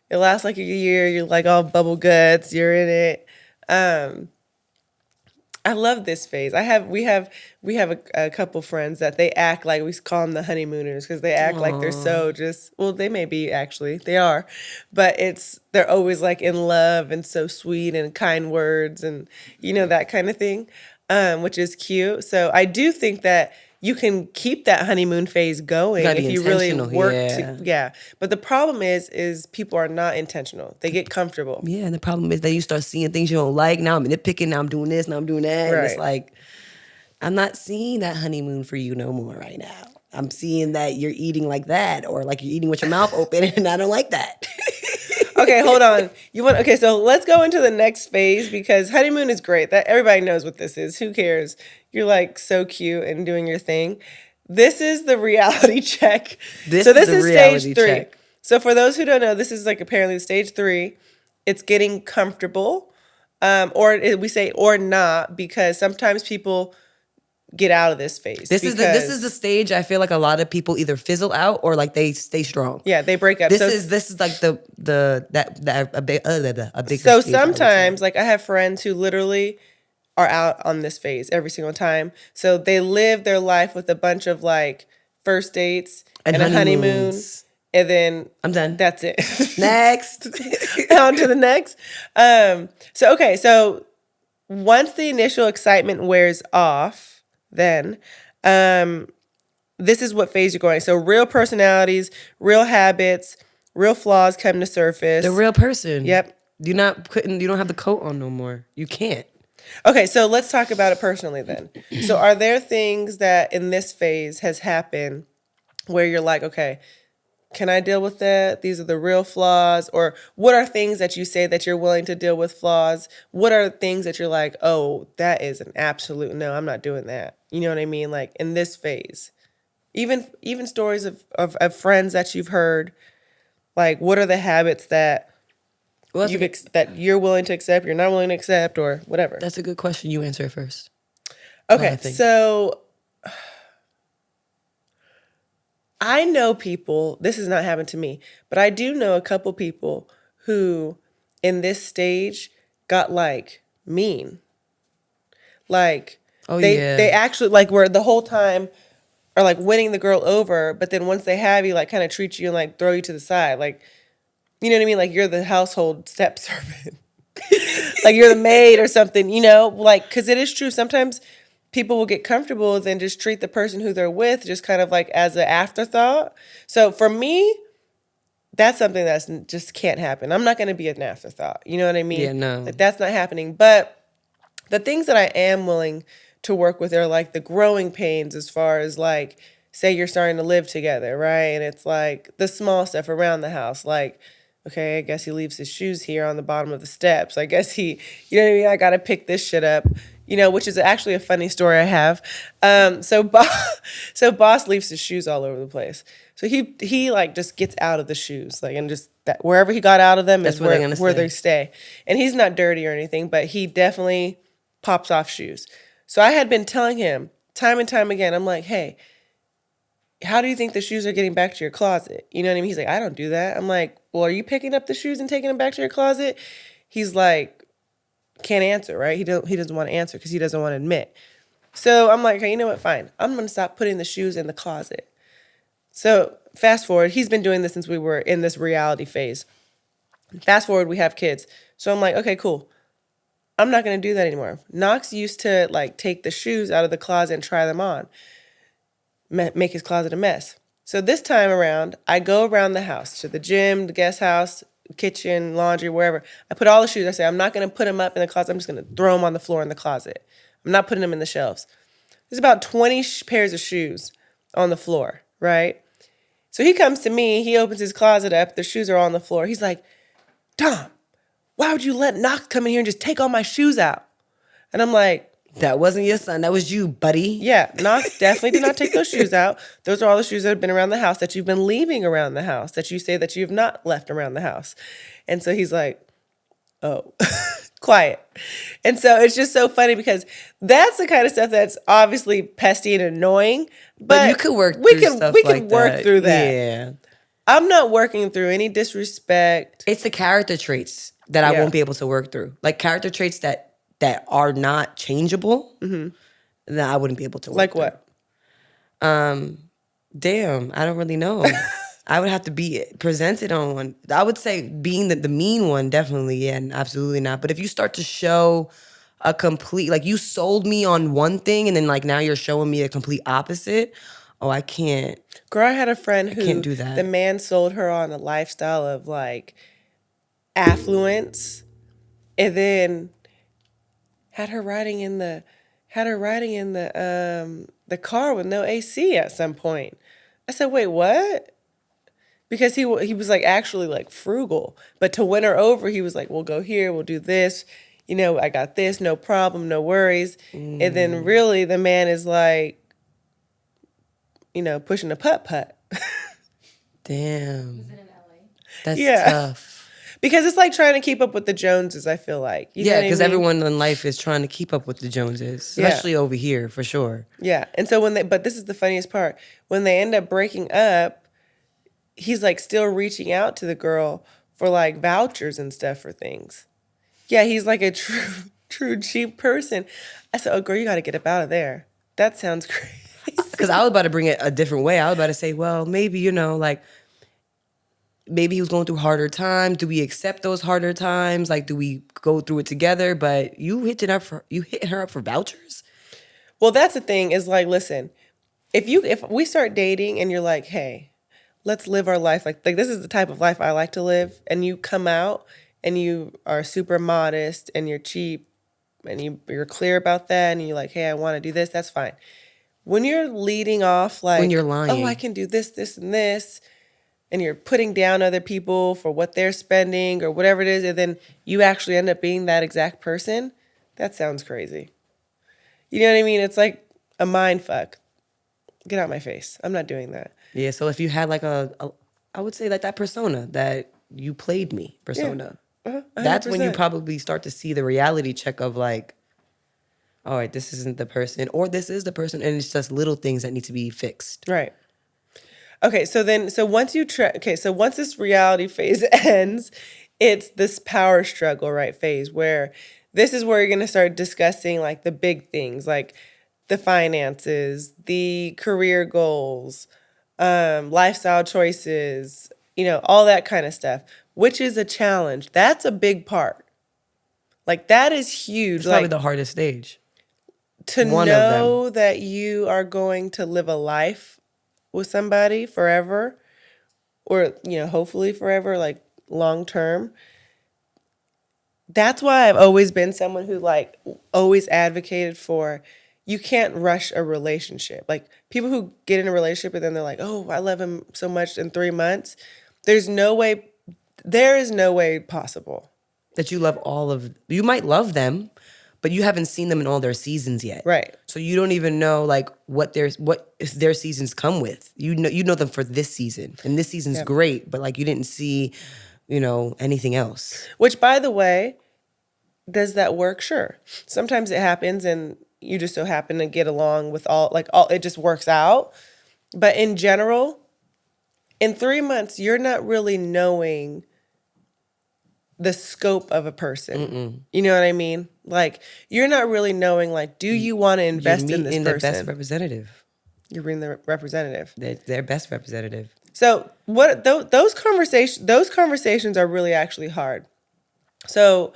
S1: It lasts like a year. You're like all bubble guts. You're in it. I love this phase. We have a couple friends that they act like we call them the honeymooners because they act like they're so they may be actually they are, but they're always like in love and so sweet and kind words and you know that kind of thing, which is cute. So I do think that you can keep that honeymoon phase going if you really work But the problem is people are not intentional. They get comfortable.
S2: Yeah, and the problem is that you start seeing things you don't like. Now I'm nitpicking, now I'm doing this, now I'm doing that. Right. And it's like, I'm not seeing that honeymoon for you no more right now. I'm seeing that you're eating like that or like you're eating with your mouth open and I don't like that.
S1: Okay, hold on. So let's go into the next phase because honeymoon is great. That everybody knows what this is. Who cares? You're like so cute and doing your thing. This is the reality check. This is stage 3. Check. So for those who don't know, this is like apparently stage 3. It's getting comfortable, we say or not because sometimes people get out of this phase.
S2: This is the stage I feel like a lot of people either fizzle out or like they stay strong.
S1: Yeah, they break up.
S2: This is like a big
S1: So sometimes like I have friends who literally are out on this phase every single time. So they live their life with a bunch of like first dates and a honeymoon,
S2: honeymoons.
S1: and then
S2: I'm done.
S1: that's it.
S2: Next.
S1: On to the next. So once the initial excitement wears off, then this is what phase you're going. So real personalities, real habits, real flaws come to surface.
S2: The real person.
S1: Yep.
S2: You don't have the coat on no more. You can't.
S1: Okay, so let's talk about it personally then. So are there things that in this phase has happened where you're like, okay, can I deal with that? These are the real flaws. Or what are things that you say that you're willing to deal with flaws? What are things that you're like, oh, that is an absolute no, I'm not doing that. You know what I mean? Like in this phase. Even stories of friends that you've heard, like what are the habits that that you're willing to accept, you're not willing to accept, or whatever?
S2: That's a good question. You answer it first.
S1: Okay, so I know people, this has not happened to me, but I do know a couple people who in this stage got like mean. Like they actually like were the whole time are like winning the girl over, but then once they have you, like kind of treat you and like throw you to the side. Like, you know what I mean? Like you're the household step servant. Like you're the maid or something, you know? Like, because it is true. Sometimes people will get comfortable and then just treat the person who they're with just kind of like as an afterthought. So for me, that's something that's just can't happen. I'm not going to be an afterthought. You know what I mean?
S2: Yeah, no.
S1: Like that's not happening. But the things that I am willing to work with are like the growing pains as far as like, say you're starting to live together, right? And it's like the small stuff around the house, like, okay, I guess he leaves his shoes here on the bottom of the steps. I guess you know what I mean? I got to pick this shit up, you know, which is actually a funny story I have. So Boss leaves his shoes all over the place. So he like just gets out of the shoes, like, and just that wherever he got out of them is where they stay. And he's not dirty or anything, but he definitely pops off shoes. So I had been telling him time and time again, I'm like, hey, how do you think the shoes are getting back to your closet? You know what I mean? He's like, I don't do that. I'm like, well, are you picking up the shoes and taking them back to your closet? He's like, can't answer, right? He doesn't want to answer because he doesn't want to admit. So I'm like, okay, you know what? Fine. I'm going to stop putting the shoes in the closet. So fast forward, he's been doing this since we were in this reality phase. Fast forward, we have kids. So I'm like, okay, cool. I'm not going to do that anymore. Knox used to like take the shoes out of the closet and try them on. Make his closet a mess. So this time around, I go around the house to the gym, the guest house, kitchen, laundry, wherever. I put all the shoes. I say, I'm not going to put them up in the closet. I'm just going to throw them on the floor in the closet. I'm not putting them in the shelves. There's about 20 pairs of shoes on the floor, right? So he comes to me. He opens his closet up. The shoes are on the floor. He's like, Dom, why would you let Knox come in here and just take all my shoes out? And I'm like,
S2: that wasn't your son. That was you, buddy.
S1: yeah, Knox definitely did not take those shoes out. Those are all the shoes that have been around the house that you've been leaving around the house, that you say that you have not left around the house. And so he's like, oh, quiet. And so it's just so funny because that's the kind of stuff that's obviously pesty and annoying. But
S2: you could work
S1: we
S2: through stuff
S1: we
S2: like
S1: can work
S2: that.
S1: through that.
S2: Yeah.
S1: I'm not working through any disrespect.
S2: It's the character traits that I won't be able to work through. Like character traits that are not changeable, then I wouldn't be able to work
S1: Like
S2: through.
S1: what?
S2: Damn, I don't really know. I would have to be presented on one. I would say being the mean one, definitely, yeah, absolutely not. But if you start to show a complete, like you sold me on one thing and then like now you're showing me a complete opposite, oh, I can't.
S1: Girl, I had a friend who
S2: can't do that.
S1: The man sold her on a lifestyle of like affluence and then had her riding in the car with no AC at some point. I said, wait, what? Because he was like actually like frugal, but to win her over, he was like, we'll go here, we'll do this, you know, I got this, no problem, no worries. And then really the man is like, you know, pushing a putt-putt.
S2: Damn.
S5: Was it in LA?
S2: That's tough.
S1: Because it's like trying to keep up with the Joneses, I feel like. You know what I
S2: because
S1: mean?
S2: everyone in life is trying to keep up with the Joneses, especially over here, for sure.
S1: Yeah. And so but this is the funniest part. When they end up breaking up, he's like still reaching out to the girl for like vouchers and stuff for things. Yeah, he's like a true true cheap person. I said, oh, girl, you got to get up out of there. That sounds crazy.
S2: Because I was about to bring it a different way. I was about to say, well, maybe, like, maybe he was going through harder times. Do we accept those harder times? Like, do we go through it together? But you hitting her up for vouchers?
S1: Well, that's the thing is like, listen, if we start dating and you're like, hey, let's live our life like this is the type of life I like to live, and you come out and you are super modest and you're cheap and you're clear about that and you're like, hey, I want to do this, that's fine. When you're leading off like,
S2: When you're lying.
S1: oh, I can do this, this, and this, and you're putting down other people for what they're spending or whatever it is, and then you actually end up being that exact person, that sounds crazy. You know what I mean? It's like a mind fuck. Get out my face. I'm not doing that.
S2: Yeah, so if you had like I would say like that persona that you played me persona, that's when you probably start to see the reality check of like, all right, this isn't the person, or this is the person, and it's just little things that need to be fixed.
S1: Right. Okay, so once once this reality phase ends, it's this power struggle, right, phase, where this is where you're going to start discussing like the big things, like the finances, the career goals, lifestyle choices, all that kind of stuff, which is a challenge. That's a big part. Like that is huge.
S2: It's probably the hardest stage.
S1: To know that you are going to live a life with somebody forever, or hopefully forever, like long term. That's why I've always been someone who like always advocated for, you can't rush a relationship. Like people who get in a relationship and then they're like, oh, I love him so much in 3 months. There is no way possible
S2: that you love you might love them, but you haven't seen them in all their seasons yet.
S1: Right.
S2: So you don't even know like what their seasons come with. You know them for this season, and this season's great, but like you didn't see, anything else.
S1: Which, by the way, does that work? Sure. Sometimes it happens and you just so happen to get along with all, it just works out. But in general, in 3 months, you're not really knowing the scope of a person. Mm-mm. You know what I mean? Like, you're not really knowing, like, do you want to invest in this person?
S2: You're meeting the best representative.
S1: You're being the representative.
S2: Their best representative.
S1: So those conversations are really actually hard. So,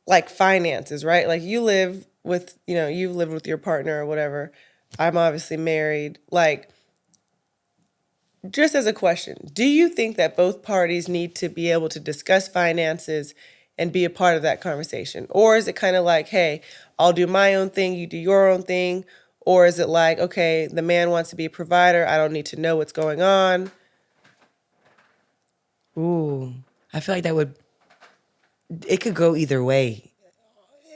S1: like finances, right? Like you live with, you've lived with your partner or whatever. I'm obviously married. Like, just as a question, do you think that both parties need to be able to discuss finances and be a part of that conversation? Or is it kind of like, hey, I'll do my own thing, you do your own thing? Or is it like, okay, the man wants to be a provider, I don't need to know what's going on?
S2: Ooh, I feel like it could go either way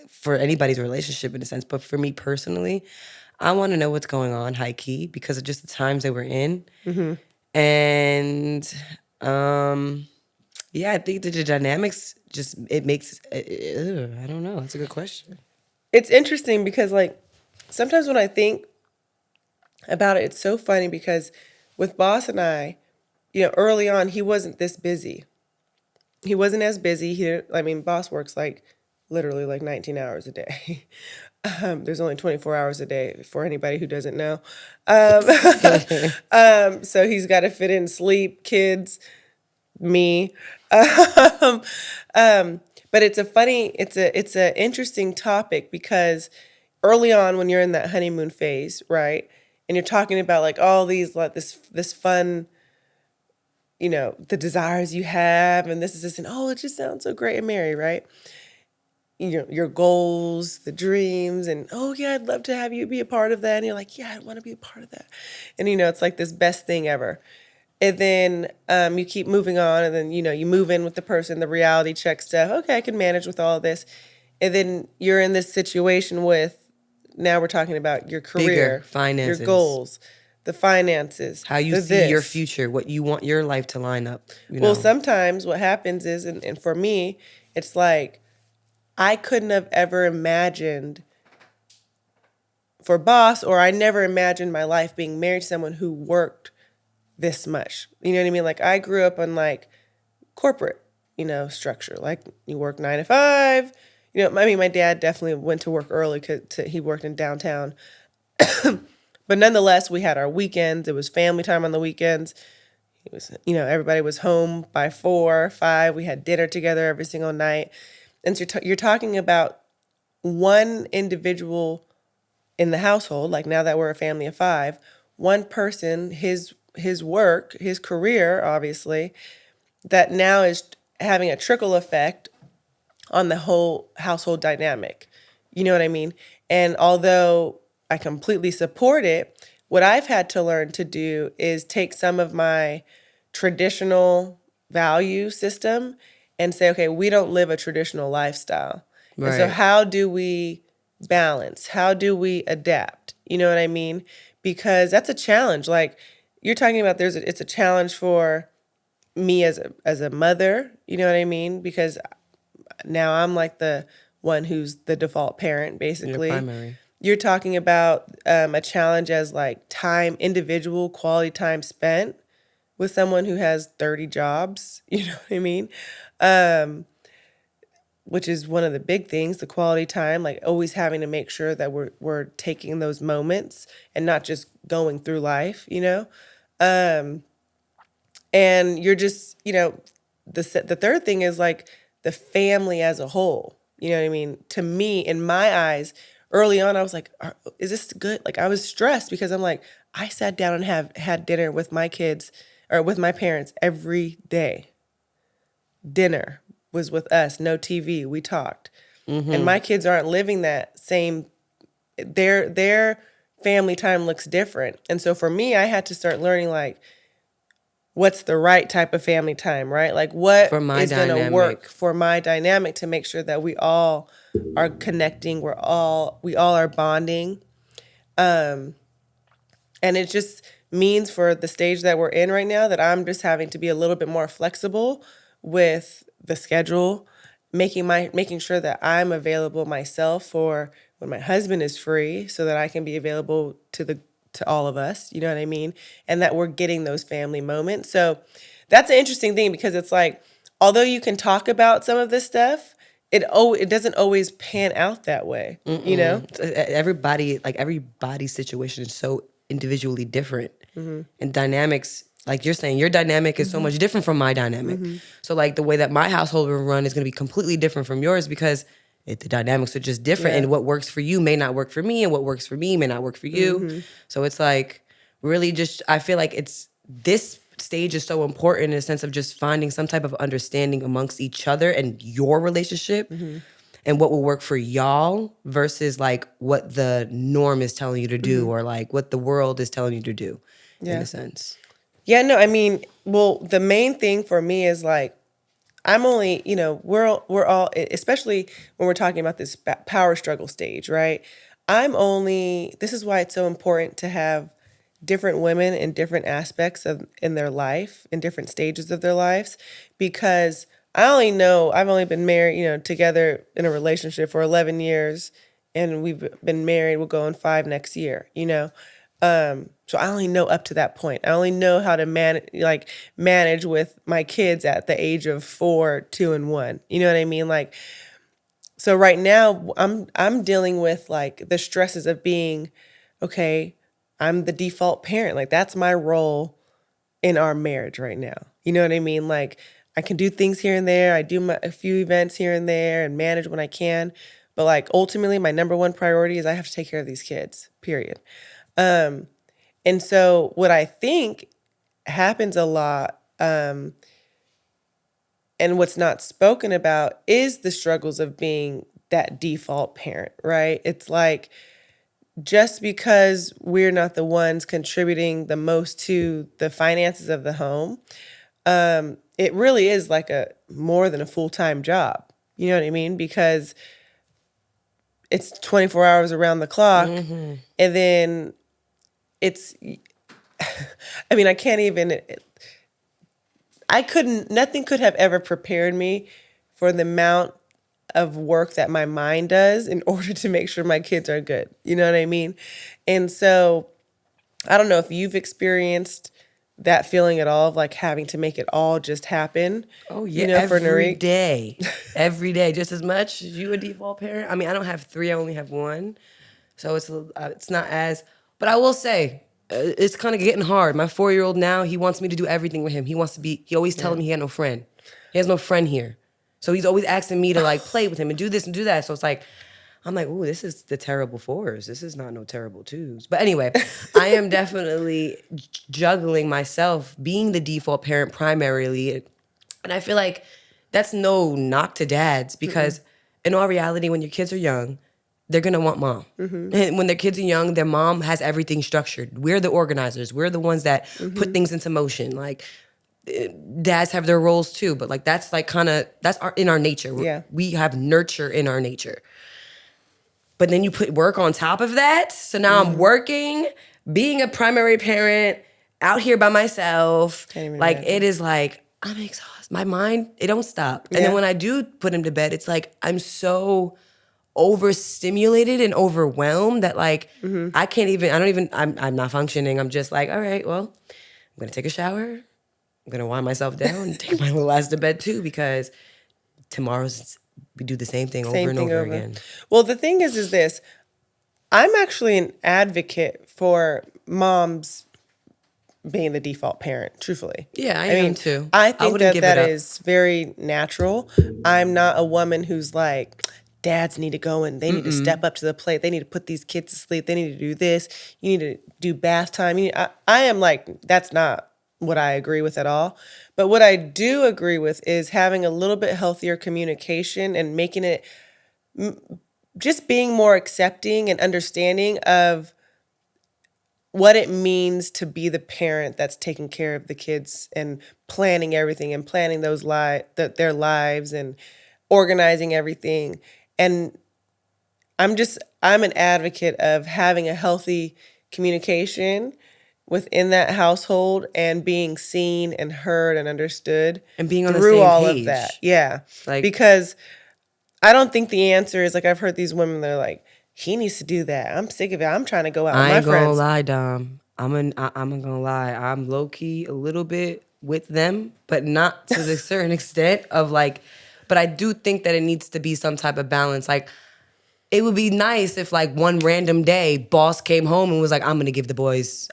S2: for anybody's relationship in a sense. But for me personally, I want to know what's going on high key because of just the times that we're in. Mm-hmm. And I think that the dynamics it makes, I don't know. That's a good question.
S1: It's interesting because like sometimes when I think about it, it's so funny because with Boss and I, early on, he wasn't this busy. He wasn't as busy. Boss works like literally like 19 hours a day. There's only 24 hours a day for anybody who doesn't know. So he's got to fit in sleep, kids, me. But it's an interesting topic because early on when you're in that honeymoon phase, right? And you're talking about like all these, like this fun, the desires you have and this, and oh, it just sounds so great and merry, right? Your goals, the dreams, and oh yeah, I'd love to have you be a part of that. And you're like, yeah, I want to be a part of that. And it's like this best thing ever. And then you keep moving on, and then you move in with the person, the reality check stuff. Okay, I can manage with all of this. And then you're in this situation with, now we're talking about your career,
S2: bigger finances,
S1: your goals, the finances,
S2: how you see your future, what you want your life to line up.
S1: Well, sometimes what happens is, and for me, it's like, I couldn't have ever imagined for Boss, or I never imagined my life being married to someone who worked this much. You know what I mean? Like I grew up on like corporate, structure. Like you work 9 to 5, I mean, my dad definitely went to work early because he worked in downtown. But nonetheless, we had our weekends. It was family time on the weekends. It was, everybody was home by 4, 5. We had dinner together every single night. And so you're talking about one individual in the household, like now that we're a family of 5, one person, his work, his career, obviously, that now is having a trickle effect on the whole household dynamic. You know what I mean? And although I completely support it, what I've had to learn to do is take some of my traditional value system and say, okay, we don't live a traditional lifestyle. And so
S2: Right.
S1: how do we balance? How do we adapt? You know what I mean? Because that's a challenge. Like you're talking about, it's a challenge for me as a mother. You know what I mean? Because now I'm like the one who's the default parent, basically.
S2: Your primary.
S1: You're talking about a challenge as like time, individual quality time spent with someone who has 30 jobs. You know what I mean? Which is one of the big things, the quality time, like always having to make sure that we're taking those moments and not just going through life, And you're just, the third thing is like the family as a whole. You know what I mean? To me, in my eyes, early on, I was like, is this good? Like I was stressed because I'm like, I sat down and had dinner with my kids or with my parents every day. Dinner was with us, no TV, we talked. And my kids aren't living that same, their family time looks different. And so for me, I had to start learning like, what's the right type of family time, right? Like what
S2: For my
S1: is going to
S2: dynamic.
S1: work for my dynamic to make sure that we all are connecting, we all are bonding. And it just means for the stage that we're in right now that I'm just having to be a little bit more flexible with the schedule, making sure that I'm available myself for when my husband is free so that I can be available to all of us, you know what I mean? And that we're getting those family moments. So that's an interesting thing because it's like, although you can talk about some of this stuff, it doesn't always pan out that way,
S2: Everybody's situation is so individually different. And dynamics, like you're saying, your dynamic is so much different from my dynamic. So like the way that my household will run is going to be completely different from yours because the dynamics are just different.
S1: Yeah.
S2: And what works for you may not work for me, and what works for me may not work for you. So it's like really just, I feel like this stage is so important in the sense of just finding some type of understanding amongst each other and your relationship and what will work for y'all versus like what the norm is telling you to do or like what the world is telling you to do in a sense.
S1: Yeah, no, I mean, well, the main thing for me is like, I'm only, we're all, especially when we're talking about this power struggle stage, right? This is why it's so important to have different women in different aspects in their life, in different stages of their lives, because I've only been married, together in a relationship for 11 years, and we've been married, we'll go on 5 next year, So I only know up to that point. I only know how to manage with my kids at the age of 4, 2, and 1. You know what I mean? Like, so right now I'm dealing with like the stresses of being, okay, I'm the default parent. Like that's my role in our marriage right now. You know what I mean? Like I can do things here and there. I do a few events here and there and manage when I can. But like ultimately my number one priority is I have to take care of these kids, period. And so what I think happens a lot, and what's not spoken about is the struggles of being that default parent, right? It's like just because we're not the ones contributing the most to the finances of the home, it really is like more than a full-time job. You know what I mean? Because it's 24 hours around the clock, and then it's, I mean, nothing could have ever prepared me for the amount of work that my mind does in order to make sure my kids are good. You know what I mean? And so I don't know if you've experienced that feeling at all of like having to make it all just happen?
S2: Oh yeah,
S1: You know, for
S2: every
S1: Nariq?
S2: day, every day, just as much. You a default parent? I mean, I don't have three; I only have one, so it's not as. But I will say, it's kind of getting hard. My 4-year-old now, he wants me to do everything with him. He wants to be. He always telling me he had no friend. He has no friend here, so he's always asking me to like play with him and do this and do that. So it's like, I'm like, ooh, this is the terrible fours. This is not no terrible twos. But anyway, I am definitely juggling myself, being the default parent primarily. And I feel like that's no knock to dads because in all reality, when your kids are young, they're going to want mom. And when their kids are young, their mom has everything structured. We're the organizers. We're the ones that put things into motion. Like, dads have their roles too, but like that's like kind of, in our nature.
S1: Yeah.
S2: We have nurture in our nature. But then you put work on top of that. So now I'm working, being a primary parent, out here by myself.
S1: Can't even
S2: Like
S1: imagine.
S2: it is like, I'm exhausted. My mind, it don't stop. And
S1: Yeah.
S2: then when I do put him to bed, it's like I'm so overstimulated and overwhelmed that like I'm not functioning. I'm just like, all right, well, I'm gonna take a shower. I'm gonna wind myself down and take my little ass to bed too because we do the same thing over and over again.
S1: Well, the thing is this. I'm actually an advocate for moms being the default parent, truthfully.
S2: Yeah, I am too.
S1: I
S2: I
S1: think
S2: wouldn't
S1: that
S2: give
S1: that
S2: it up.
S1: is very natural. I'm not a woman who's like, dads need to go and they need to step up to the plate. They need to put these kids to sleep. They need to do this. You need to do bath time. I am like, that's not what I agree with at all. But what I do agree with is having a little bit healthier communication and making it just being more accepting and understanding of what it means to be the parent that's taking care of the kids and planning everything and planning their lives and organizing everything. And I'm an advocate of having a healthy communication within that household and being seen and heard and understood
S2: And being on the
S1: through
S2: same
S1: all
S2: page.
S1: of that. Yeah.
S2: Like-
S1: because I don't think the answer is like I've heard these women, they're like, he needs to do that. I'm sick of it. I'm trying to go out with
S2: I
S1: my
S2: ain't gonna
S1: friends.
S2: lie, Dom. I'm gonna lie. I'm low key a little bit with them, but not to the certain extent of like. But I do think that it needs to be some type of balance. Like, it would be nice if like one random day, boss came home and was like, I'm gonna get the boys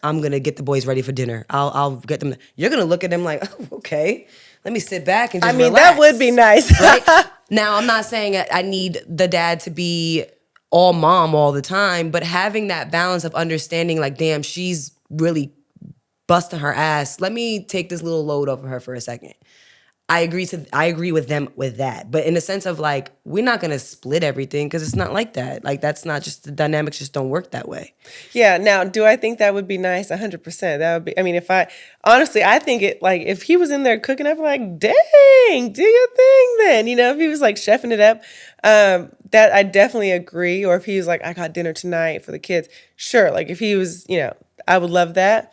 S2: ready for dinner. I'll get them. You're gonna look at them like, oh, okay, let me sit back and just
S1: I mean,
S2: relax.
S1: that would be nice.
S2: Right? Now, I'm not saying I need the dad to be all mom all the time, but having that balance of understanding, like, damn, she's really busting her ass. Let me take this little load off of her for a second. I agree with them with that. But in the sense of like, we're not gonna split everything because it's not like that. Like, that's not just, the dynamics just don't work that way.
S1: Yeah. Now, do I think that would be nice? 100%. That would be, I mean, honestly, I think it, like, if he was in there cooking up, like, dang, do your thing then. If he was like chefing it up, that I definitely agree. Or if he was like, I got dinner tonight for the kids. Sure. Like, if he was, I would love that.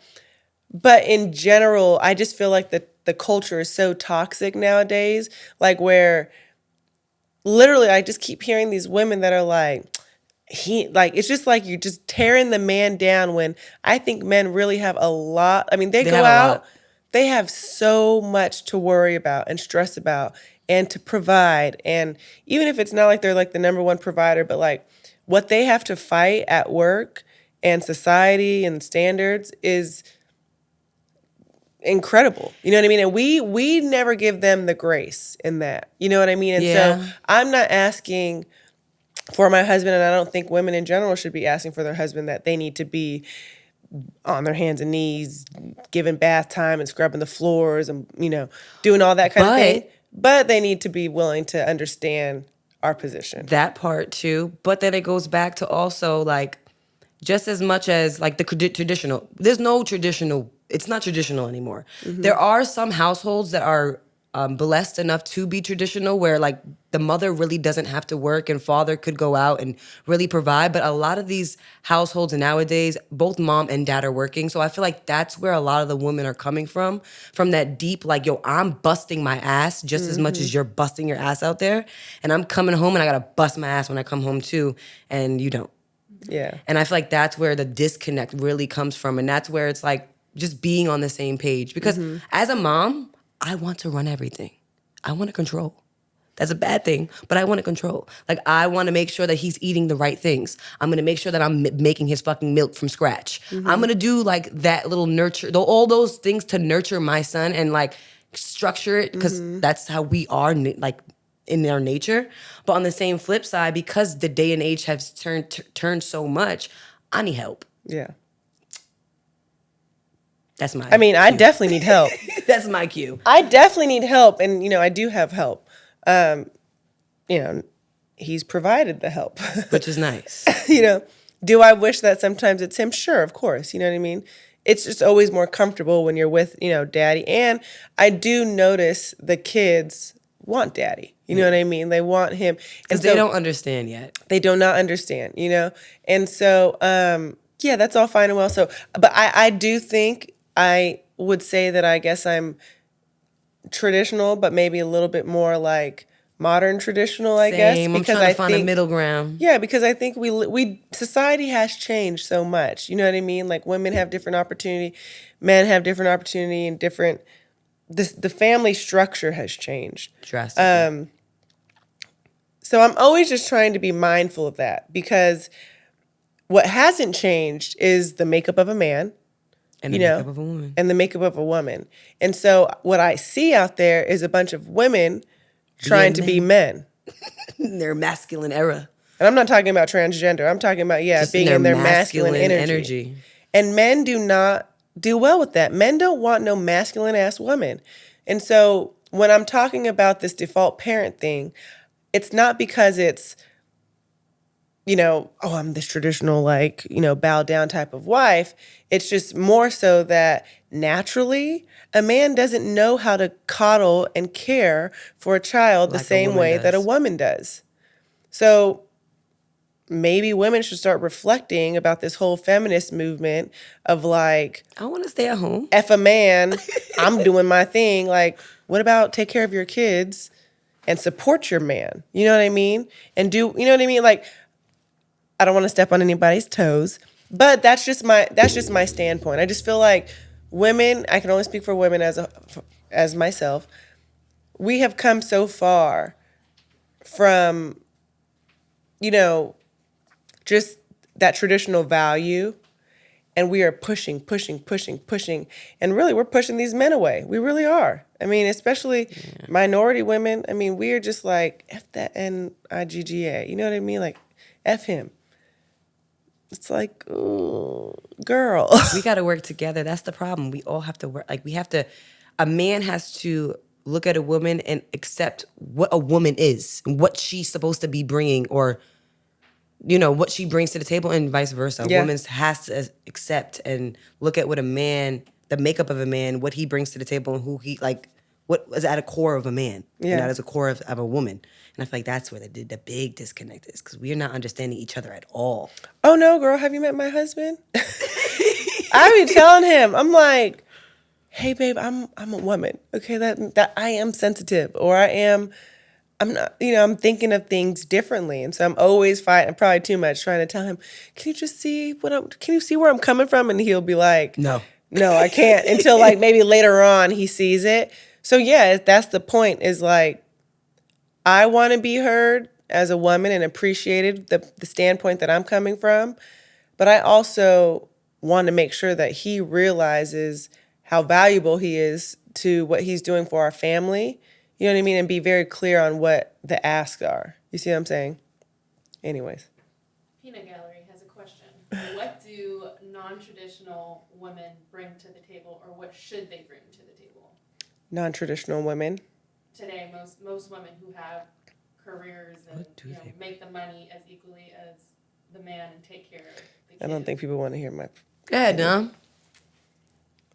S1: But in general, I just feel like the culture is so toxic nowadays, like where literally I just keep hearing these women that are like, it's just like you're just tearing the man down when I think men really have a lot. I mean, they go
S2: have a
S1: out,
S2: lot.
S1: they have so much to worry about and stress about and to provide. And even if it's not like they're like the number one provider, but like what they have to fight at work and society and standards is incredible. You know what I mean? And we never give them the grace in that. You know what I mean? And
S2: Yeah.
S1: so I'm not asking for my husband, and I don't think women in general should be asking for their husband that they need to be on their hands and knees, giving bath time and scrubbing the floors and, doing all that kind of thing. But they need to be willing to understand our position.
S2: That part too. But then it goes back to also like, just as much as like the traditional, there's no traditional, it's not traditional anymore. There are some households that are blessed enough to be traditional where like the mother really doesn't have to work and father could go out and really provide. But a lot of these households nowadays, both mom and dad are working. So I feel like that's where a lot of the women are coming from that deep, like, yo, I'm busting my ass just as much as you're busting your ass out there. And I'm coming home and I gotta bust my ass when I come home too. And you don't.
S1: Yeah.
S2: And I feel like that's where the disconnect really comes from. And that's where it's like, just being on the same page. Because as a mom, I want to run everything. I want to control. That's a bad thing, but I want to control. Like, I want to make sure that he's eating the right things. I'm going to make sure that I'm making his fucking milk from scratch. I'm going to do, like, that little nurture, all those things to nurture my son and, like, structure it, because that's how we are, like, in our nature. But on the same flip side, because the day and age has turned so much, I need help.
S1: Yeah.
S2: That's my
S1: I mean, I
S2: cue.
S1: definitely need help.
S2: That's my cue.
S1: I definitely need help. And, you know, I do have help. You know, he's provided the help.
S2: Which is nice.
S1: You know, do I wish that sometimes it's him? Sure, of course. You know what I mean? It's just always more comfortable when you're with, you know, daddy. And I do notice the kids want daddy. You know what I mean? They want him.
S2: Because they don't understand yet.
S1: They do not understand, you know? And so, yeah, that's all fine and well. So, but I do think I would say that I guess I'm traditional, but maybe a little bit more like modern traditional, I guess.
S2: Same. I'm trying to find a middle ground.
S1: Yeah, because I think society has changed so much. You know what I mean? Like, women have different opportunity, men have different opportunity, and the family structure has changed.
S2: Drastically.
S1: So I'm always just trying to be mindful of that, because what hasn't changed is the makeup of a man.
S2: And the makeup of a woman.
S1: And the makeup of a woman. And so what I see out there is a bunch of women trying to be men.
S2: Their masculine era.
S1: And I'm not talking about transgender. I'm talking about, just being in their masculine energy. And men do not do well with that. Men don't want no masculine ass woman. And so when I'm talking about this default parent thing, it's not because it's, you know, oh, I'm this traditional, like, you know, bow down type of wife. It's just more so that naturally a man doesn't know how to coddle and care for a child the same way that a woman does. So maybe women should start reflecting about this whole feminist movement of, like,
S2: I want to stay at home.
S1: F a man, I'm doing my thing. Like, what about take care of your kids and support your man? You know what I mean? And you know what I mean? Like, I don't want to step on anybody's toes, but that's just my standpoint. I just feel like women, I can only speak for women as myself, we have come so far from, you know, just that traditional value, and we are pushing. And really, we're pushing these men away. We really are. I mean, especially minority women. I mean, we are just like, F that N-I-G-G-A. You know what I mean? Like, F him. It's like, ooh, girl.
S2: We got to work together. That's the problem. We all have to work. Like, a man has to look at a woman and accept what a woman is and what she's supposed to be bringing, or, you know, what she brings to the table, and vice versa.
S1: Yeah.
S2: A woman has to accept and look at what a man, the makeup of a man, what he brings to the table, and who he, like, what is at a core of a man, and not as a core of a woman. And I feel like that's where the big disconnect is, because we are not understanding each other at all.
S1: Oh, no, girl, have you met my husband? I be telling him, I'm like, hey, babe, I'm a woman, okay? That I am sensitive, or I'm not, you know, I'm thinking of things differently. And so I'm always fighting, probably too much, trying to tell him, can you just see can you see where I'm coming from? And he'll be like, no, I can't, until, like, maybe later on he sees it. So yeah, that's the point, is like, I want to be heard as a woman and appreciated, the standpoint that I'm coming from. But I also want to make sure that he realizes how valuable he is to what he's doing for our family. You know what I mean? And be very clear on what the asks are. You see what I'm saying? Anyways.
S5: Peanut Gallery has a question. What do non-traditional women bring to the table, or what should they bring to the table?
S1: Non-traditional women.
S5: Today, most women who have careers and make the money as equally as the man and take care of the kids.
S1: I don't think people want to hear my...
S2: Go ahead, Dom.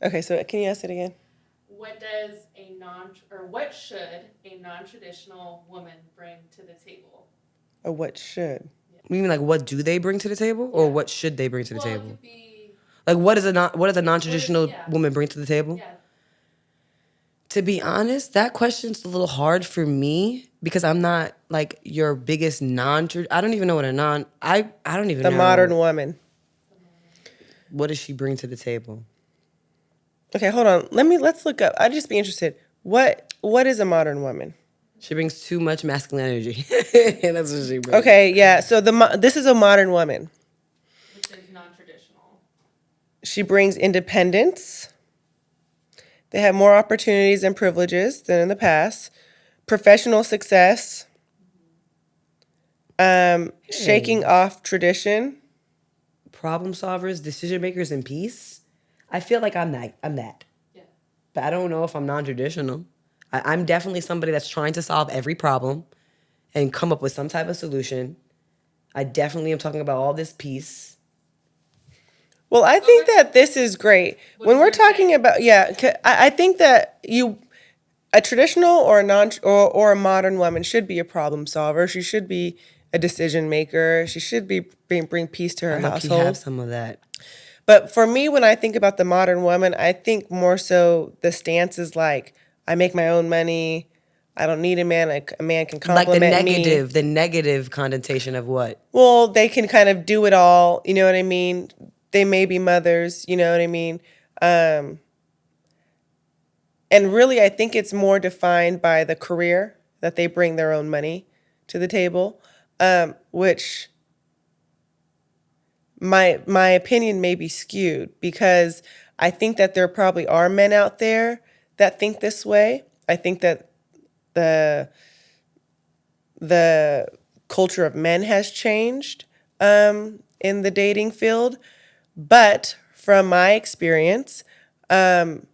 S1: Okay, so can you ask it again?
S5: What should a non-traditional woman bring to the table?
S1: Or what should?
S2: You mean, like, what do they bring to the table, or what should they bring to the table?
S5: It could be,
S2: like, what does a non-traditional woman bring to the table?
S5: Yeah.
S2: To be honest, that question's a little hard for me, because I'm not, like, your biggest I don't even know what I don't even know.
S1: The modern woman.
S2: What does she bring to the table?
S1: Okay, hold on. Let's look up. I'd just be interested. What is a modern woman?
S2: She brings too much masculine energy. That's what she brings.
S1: Okay, yeah. So this is a modern woman.
S5: which is non-traditional.
S1: She brings independence. They have more opportunities and privileges than in the past. Professional success. Shaking off tradition.
S2: Problem solvers, decision makers, and peace. I feel like I'm that.
S5: Yeah.
S2: But I don't know if I'm non-traditional. I'm definitely somebody that's trying to solve every problem and come up with some type of solution. I definitely am talking about all this peace.
S1: Well, I think that this is great. When
S5: you
S1: we're
S5: gonna
S1: talking
S5: say?
S1: about, I think that a traditional or a or a modern woman should be a problem solver. She should be a decision maker. She should bring peace to her
S2: I low-key
S1: household.
S2: have some of that.
S1: But for me, when I think about the modern woman, I think more so the stance is like, I make my own money. I don't need a man. A man can
S2: Like
S1: compliment me.
S2: the negative connotation of what?
S1: Well, they can kind of do it all. You know what I mean? They may be mothers. You know what I mean? And really, I think it's more defined by the career that they bring their own money to the table, which my opinion may be skewed because I think that there probably are men out there that think this way. I think that the culture of men has changed in the dating field, but from my experience, and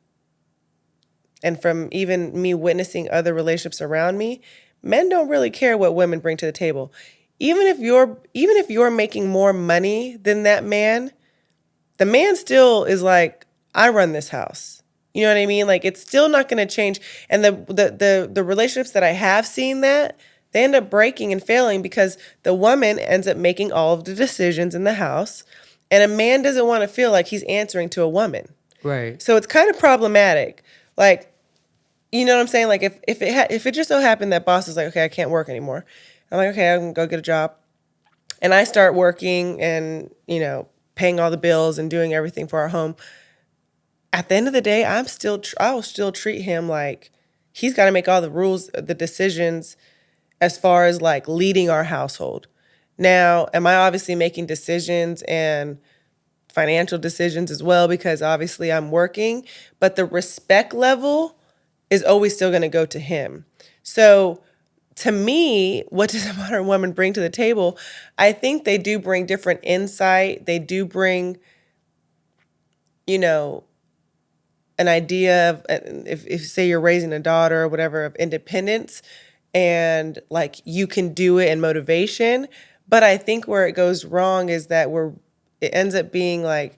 S1: from even me witnessing other relationships around me, men don't really care what women bring to the table. Even if you're making more money than that man, the man still is like, I run this house. You know what I mean? Like it's still not going to change. And the relationships that I have seen that, they end up breaking and failing because the woman ends up making all of the decisions in the house, and a man doesn't want to feel like he's answering to a woman.
S2: Right.
S1: So it's kind of problematic. Like, you know what I'm saying? Like if it just so happened that boss is like, okay, I can't work anymore. I'm like, okay, I can go get a job. And I start working and, paying all the bills and doing everything for our home. At the end of the day, I will still treat him like he's got to make all the rules, the decisions as far as like leading our household. Now, am I obviously making decisions and financial decisions as well because obviously I'm working, but the respect level is always still going to go to him. So to me, what does a modern woman bring to the table? I think they do bring different insight. They do bring, an idea of, if say you're raising a daughter or whatever, of independence and like you can do it and motivation. But I think where it goes wrong is that it ends up being like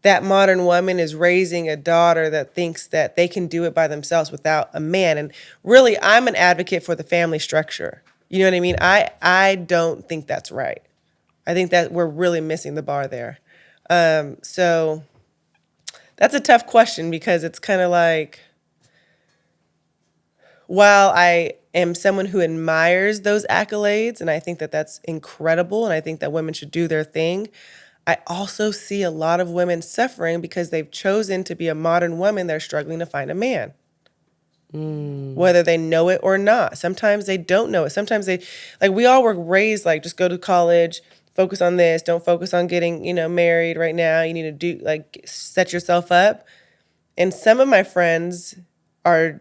S1: that modern woman is raising a daughter that thinks that they can do it by themselves without a man. And really, I'm an advocate for the family structure. You know what I mean? I don't think that's right. I think that we're really missing the bar there. So that's a tough question because it's kind of like, while I am someone who admires those accolades, and I think that that's incredible, and I think that women should do their thing, I also see a lot of women suffering because they've chosen to be a modern woman. They're struggling to find a man, whether they know it or not. Sometimes they don't know it. Sometimes we all were raised like, just go to college, focus on this, don't focus on getting, married right now. You need to set yourself up. And some of my friends are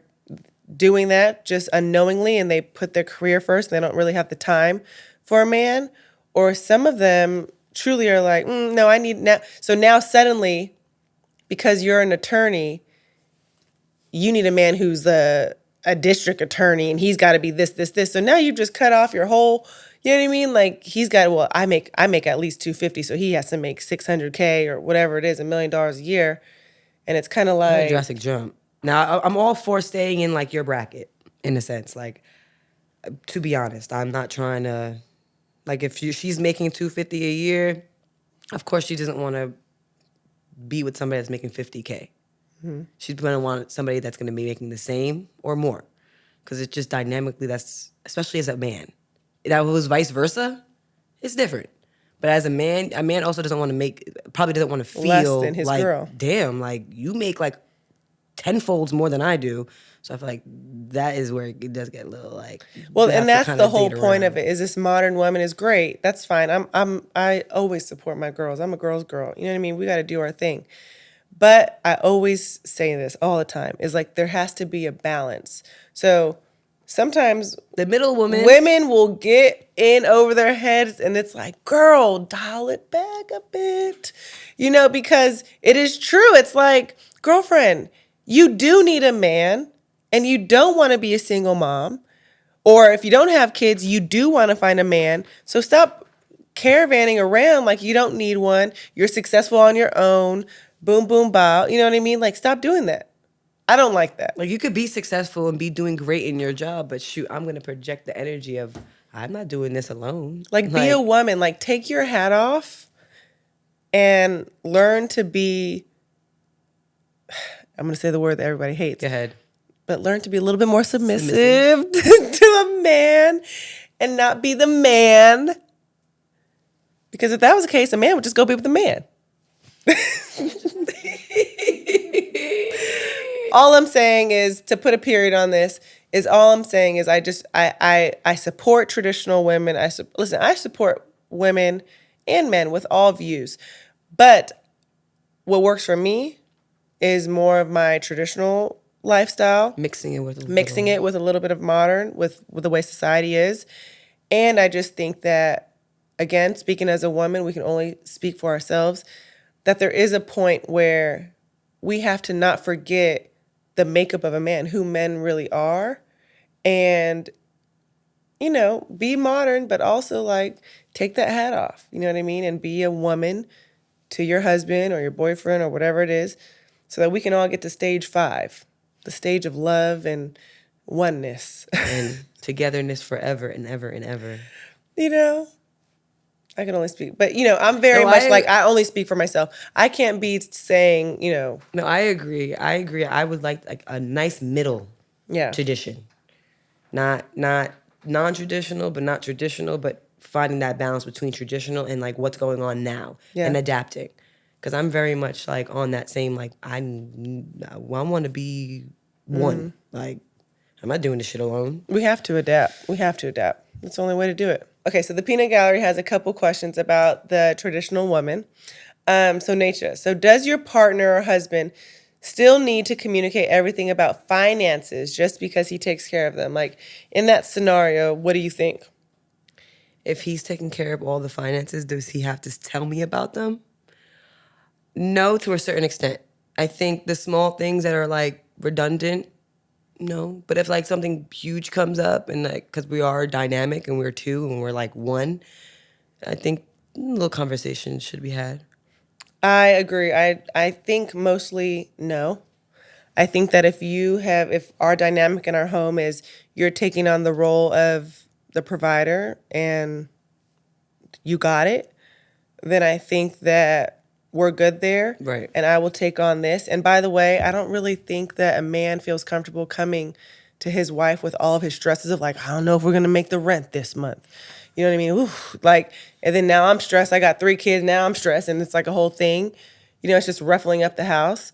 S1: doing that just unknowingly, and they put their career first. And they don't really have the time for a man. Or some of them truly are like, no, I need now. So now suddenly, because you're an attorney, you need a man who's a district attorney, and he's got to be this. So now you've just cut off your whole, you know what I mean? Like he's got, well, I make at least $250, so he has to make $600K or whatever it is, $1 million a year. And it's kind of like
S2: a drastic jump. Now, I'm all for staying in like your bracket in a sense. Like, to be honest, I'm not trying to, like, if she's making $250 a year, of course she doesn't want to be with somebody that's making $50K. Mm-hmm. She's going to want somebody that's going to be making the same or more, because it's just dynamically, that's, especially as a man. That was vice versa, it's different. But as a man also doesn't want to probably doesn't want to feel
S1: less than his
S2: like,
S1: girl.
S2: Damn, like you make like tenfold more than I do. So I feel like that is where it does get a little like.
S1: Well,
S2: you have
S1: and
S2: to
S1: that's
S2: kinda
S1: the whole
S2: date
S1: point
S2: around.
S1: of it. Is this modern woman is great. That's fine. I always support my girls. I'm a girl's girl. You know what I mean? We got to do our thing. But I always say this all the time is like there has to be a balance. So sometimes
S2: The middle woman.
S1: women will get in over their heads and it's like, girl, dial it back a bit. You know, because it is true. It's like, girlfriend, you do need a man and you don't want to be a single mom. Or if you don't have kids, you do want to find a man. So stop caravanning around like you don't need one. You're successful on your own. Boom, boom, bow. You know what I mean? Like, stop doing that. I don't like that.
S2: Like you could be successful and be doing great in your job, but shoot, I'm gonna project the energy of I'm not doing this alone.
S1: Like, be a woman. Like, take your hat off and learn to be, I'm going to say the word that everybody hates,
S2: Go ahead.
S1: but learn to be a little bit more submissive to a man and not be the man. Because if that was the case, a man would just go be with the man. All I'm saying is, to put a period on this, is all I'm saying is I support traditional women. I support women and men with all views. But what works for me is more of my traditional lifestyle,
S2: Mixing it with a
S1: little bit of modern with the way society is. And I just think that, again, speaking as a woman, we can only speak for ourselves, that there is a point where we have to not forget the makeup of a man, who men really are, and, you know, be modern, but also like take that hat off, you know what I mean? And be a woman to your husband or your boyfriend or whatever it is, so that we can all get to stage 5, the stage of love and oneness.
S2: and togetherness forever and ever and ever.
S1: You know, I can only speak, but you know, I'm very
S2: No,
S1: much
S2: I-
S1: like, I only speak for myself. I can't be saying, you know,
S2: No, I agree. I would like a nice middle
S1: yeah,
S2: tradition. Not non-traditional, but not traditional, but finding that balance between traditional and like what's going on now and
S1: Yeah.
S2: adapting. Because I'm very much like on that same like I want to be one. Like I'm not doing this shit alone.
S1: we have to adapt. We have to adapt. That's the only way to do it. Okay, so the Peanut Gallery has a couple questions about the traditional woman. So Naycha, so does your partner or husband still need to communicate everything about finances just because he takes care of them? Like, in that scenario, what do you think?
S2: If he's taking care of all the finances, does he have to tell me about them? No, to a certain extent. I think the small things that are like redundant, no. But if like something huge comes up and like, because we are dynamic and we're two and we're like one, I think a little conversation should be had.
S1: I agree. I think mostly no. I think that if our dynamic in our home is you're taking on the role of the provider and you got it, then I think that we're good there.
S2: Right.
S1: And I will take on this. And by the way, I don't really think that a man feels comfortable coming to his wife with all of his stresses of like, I don't know if we're going to make the rent this month. You know what I mean? Oof, like, and then now I'm stressed. I got 3 kids. Now I'm stressed. And it's like a whole thing. You know, it's just ruffling up the house.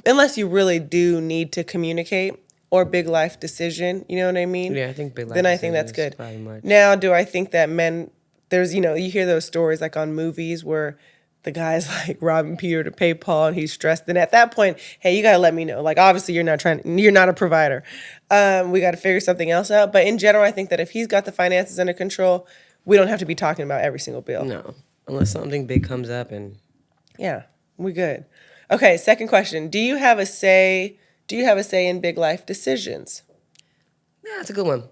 S1: Unless you really do need to communicate or big life decision. You know what I mean?
S2: Yeah, I think big life
S1: Then I think that's
S2: decisions
S1: good.
S2: probably much.
S1: Now, do I think that men, there's, you know, you hear those stories like on movies where the guy's like robbing Peter to pay Paul and he's stressed. Then at that point, hey, you got to let me know. Like, obviously you're not a provider. We got to figure something else out. But in general, I think that if he's got the finances under control, we don't have to be talking about every single bill.
S2: No, unless something big comes up and
S1: Yeah, we good. Okay, second question. Do you have a say in big life decisions?
S2: yeah, that's a good one.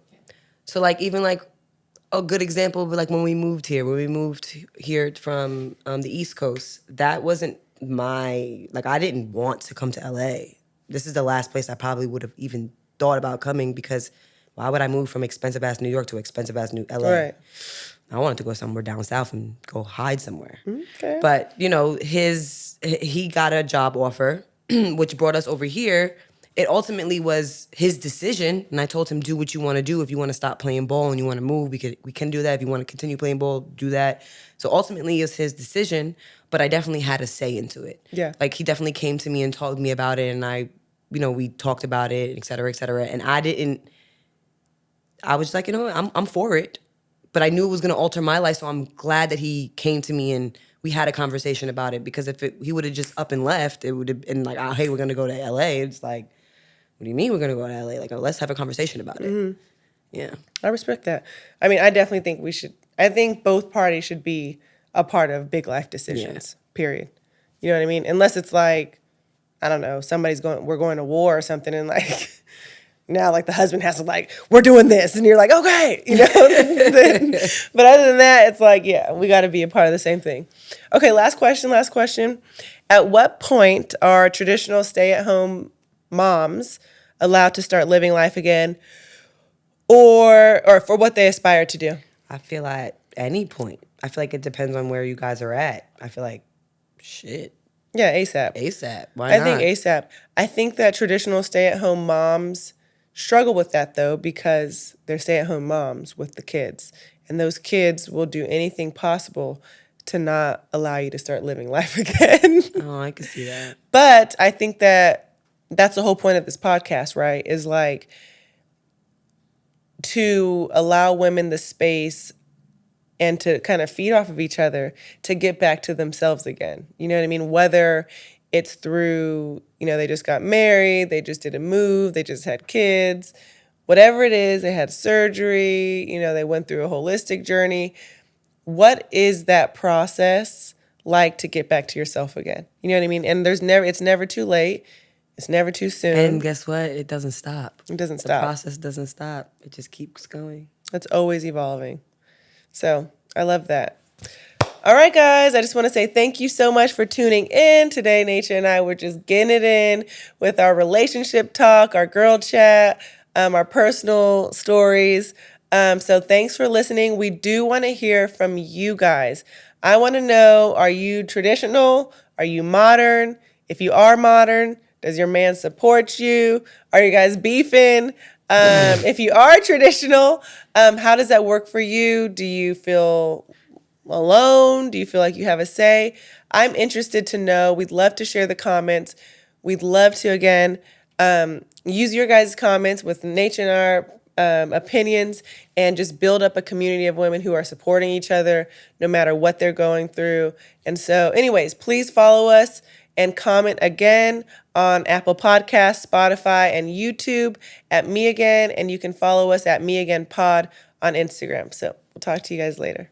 S2: So like even like a good example would be like when we moved here from the East Coast, that wasn't I didn't want to come to LA. This is the last place I probably would have even thought about coming because why would I move from expensive ass New York to expensive ass New LA?
S1: Right.
S2: I wanted to go somewhere down south and go hide somewhere.
S1: Okay.
S2: But, you know, he got a job offer, which brought us over here. It ultimately was his decision. And I told him, do what you want to do. If you want to stop playing ball and you want to move, we can do that. If you want to continue playing ball, do that. So ultimately, it's his decision. But I definitely had a say into it.
S1: Yeah.
S2: Like, he definitely came to me and told me about it. And I we talked about it, et cetera, et cetera. And I was like, I'm for it. But I knew it was going to alter my life, so I'm glad that he came to me and we had a conversation about it. Because if he would have just up and left, it would have been like, oh, hey, we're going to go to LA. It's like, what do you mean we're going to go to LA? Like, let's have a conversation about it. Yeah.
S1: I respect that. I mean, I definitely think I think both parties should be a part of big life decisions, period. You know what I mean? Unless it's like, I don't know, we're going to war or something, and like, now like the husband has to like, we're doing this, and you're like, okay, But other than that, it's like, yeah, we got to be a part of the same thing. Okay, last question. At what point are traditional stay-at-home moms allowed to start living life again, or for what they aspire to do?
S2: I feel at any point. I feel like it depends on where you guys are at. I feel like, shit.
S1: Yeah, ASAP.
S2: ASAP. Why not?
S1: I think ASAP. I think that traditional stay-at-home moms struggle with that, though, because they're stay-at-home moms with the kids. And those kids will do anything possible to not allow you to start living life again.
S2: Oh, I can see that.
S1: But I think that that's the whole point of this podcast, right? Is like to allow women the space and to kind of feed off of each other to get back to themselves again. You know what I mean? Whether it's through, they just got married, they just did a move, they just had kids, whatever it is, they had surgery, they went through a holistic journey. What is that process like to get back to yourself again? You know what I mean? And it's never too late. It's never too soon.
S2: And guess what? It doesn't stop.
S1: It doesn't stop.
S2: The process doesn't stop. It just keeps going.
S1: It's always evolving. So I love that. All right, guys, I just want to say thank you so much for tuning in. Today, Naycha and I were just getting it in with our relationship talk, our girl chat, our personal stories. So thanks for listening. We do want to hear from you guys. I want to know, are you traditional? Are you modern? If you are modern, does your man support you? Are you guys beefing? If you are traditional, how does that work for you? Do you feel alone? Do you feel like you have a say? I'm interested to know. We'd love to share the comments. We'd love to, again, use your guys' comments with Naycha and our opinions and just build up a community of women who are supporting each other no matter what they're going through. And so, anyways, please follow us and comment again on Apple Podcasts, Spotify, and YouTube at Me Again. And you can follow us at Me Again Pod on Instagram. So we'll talk to you guys later.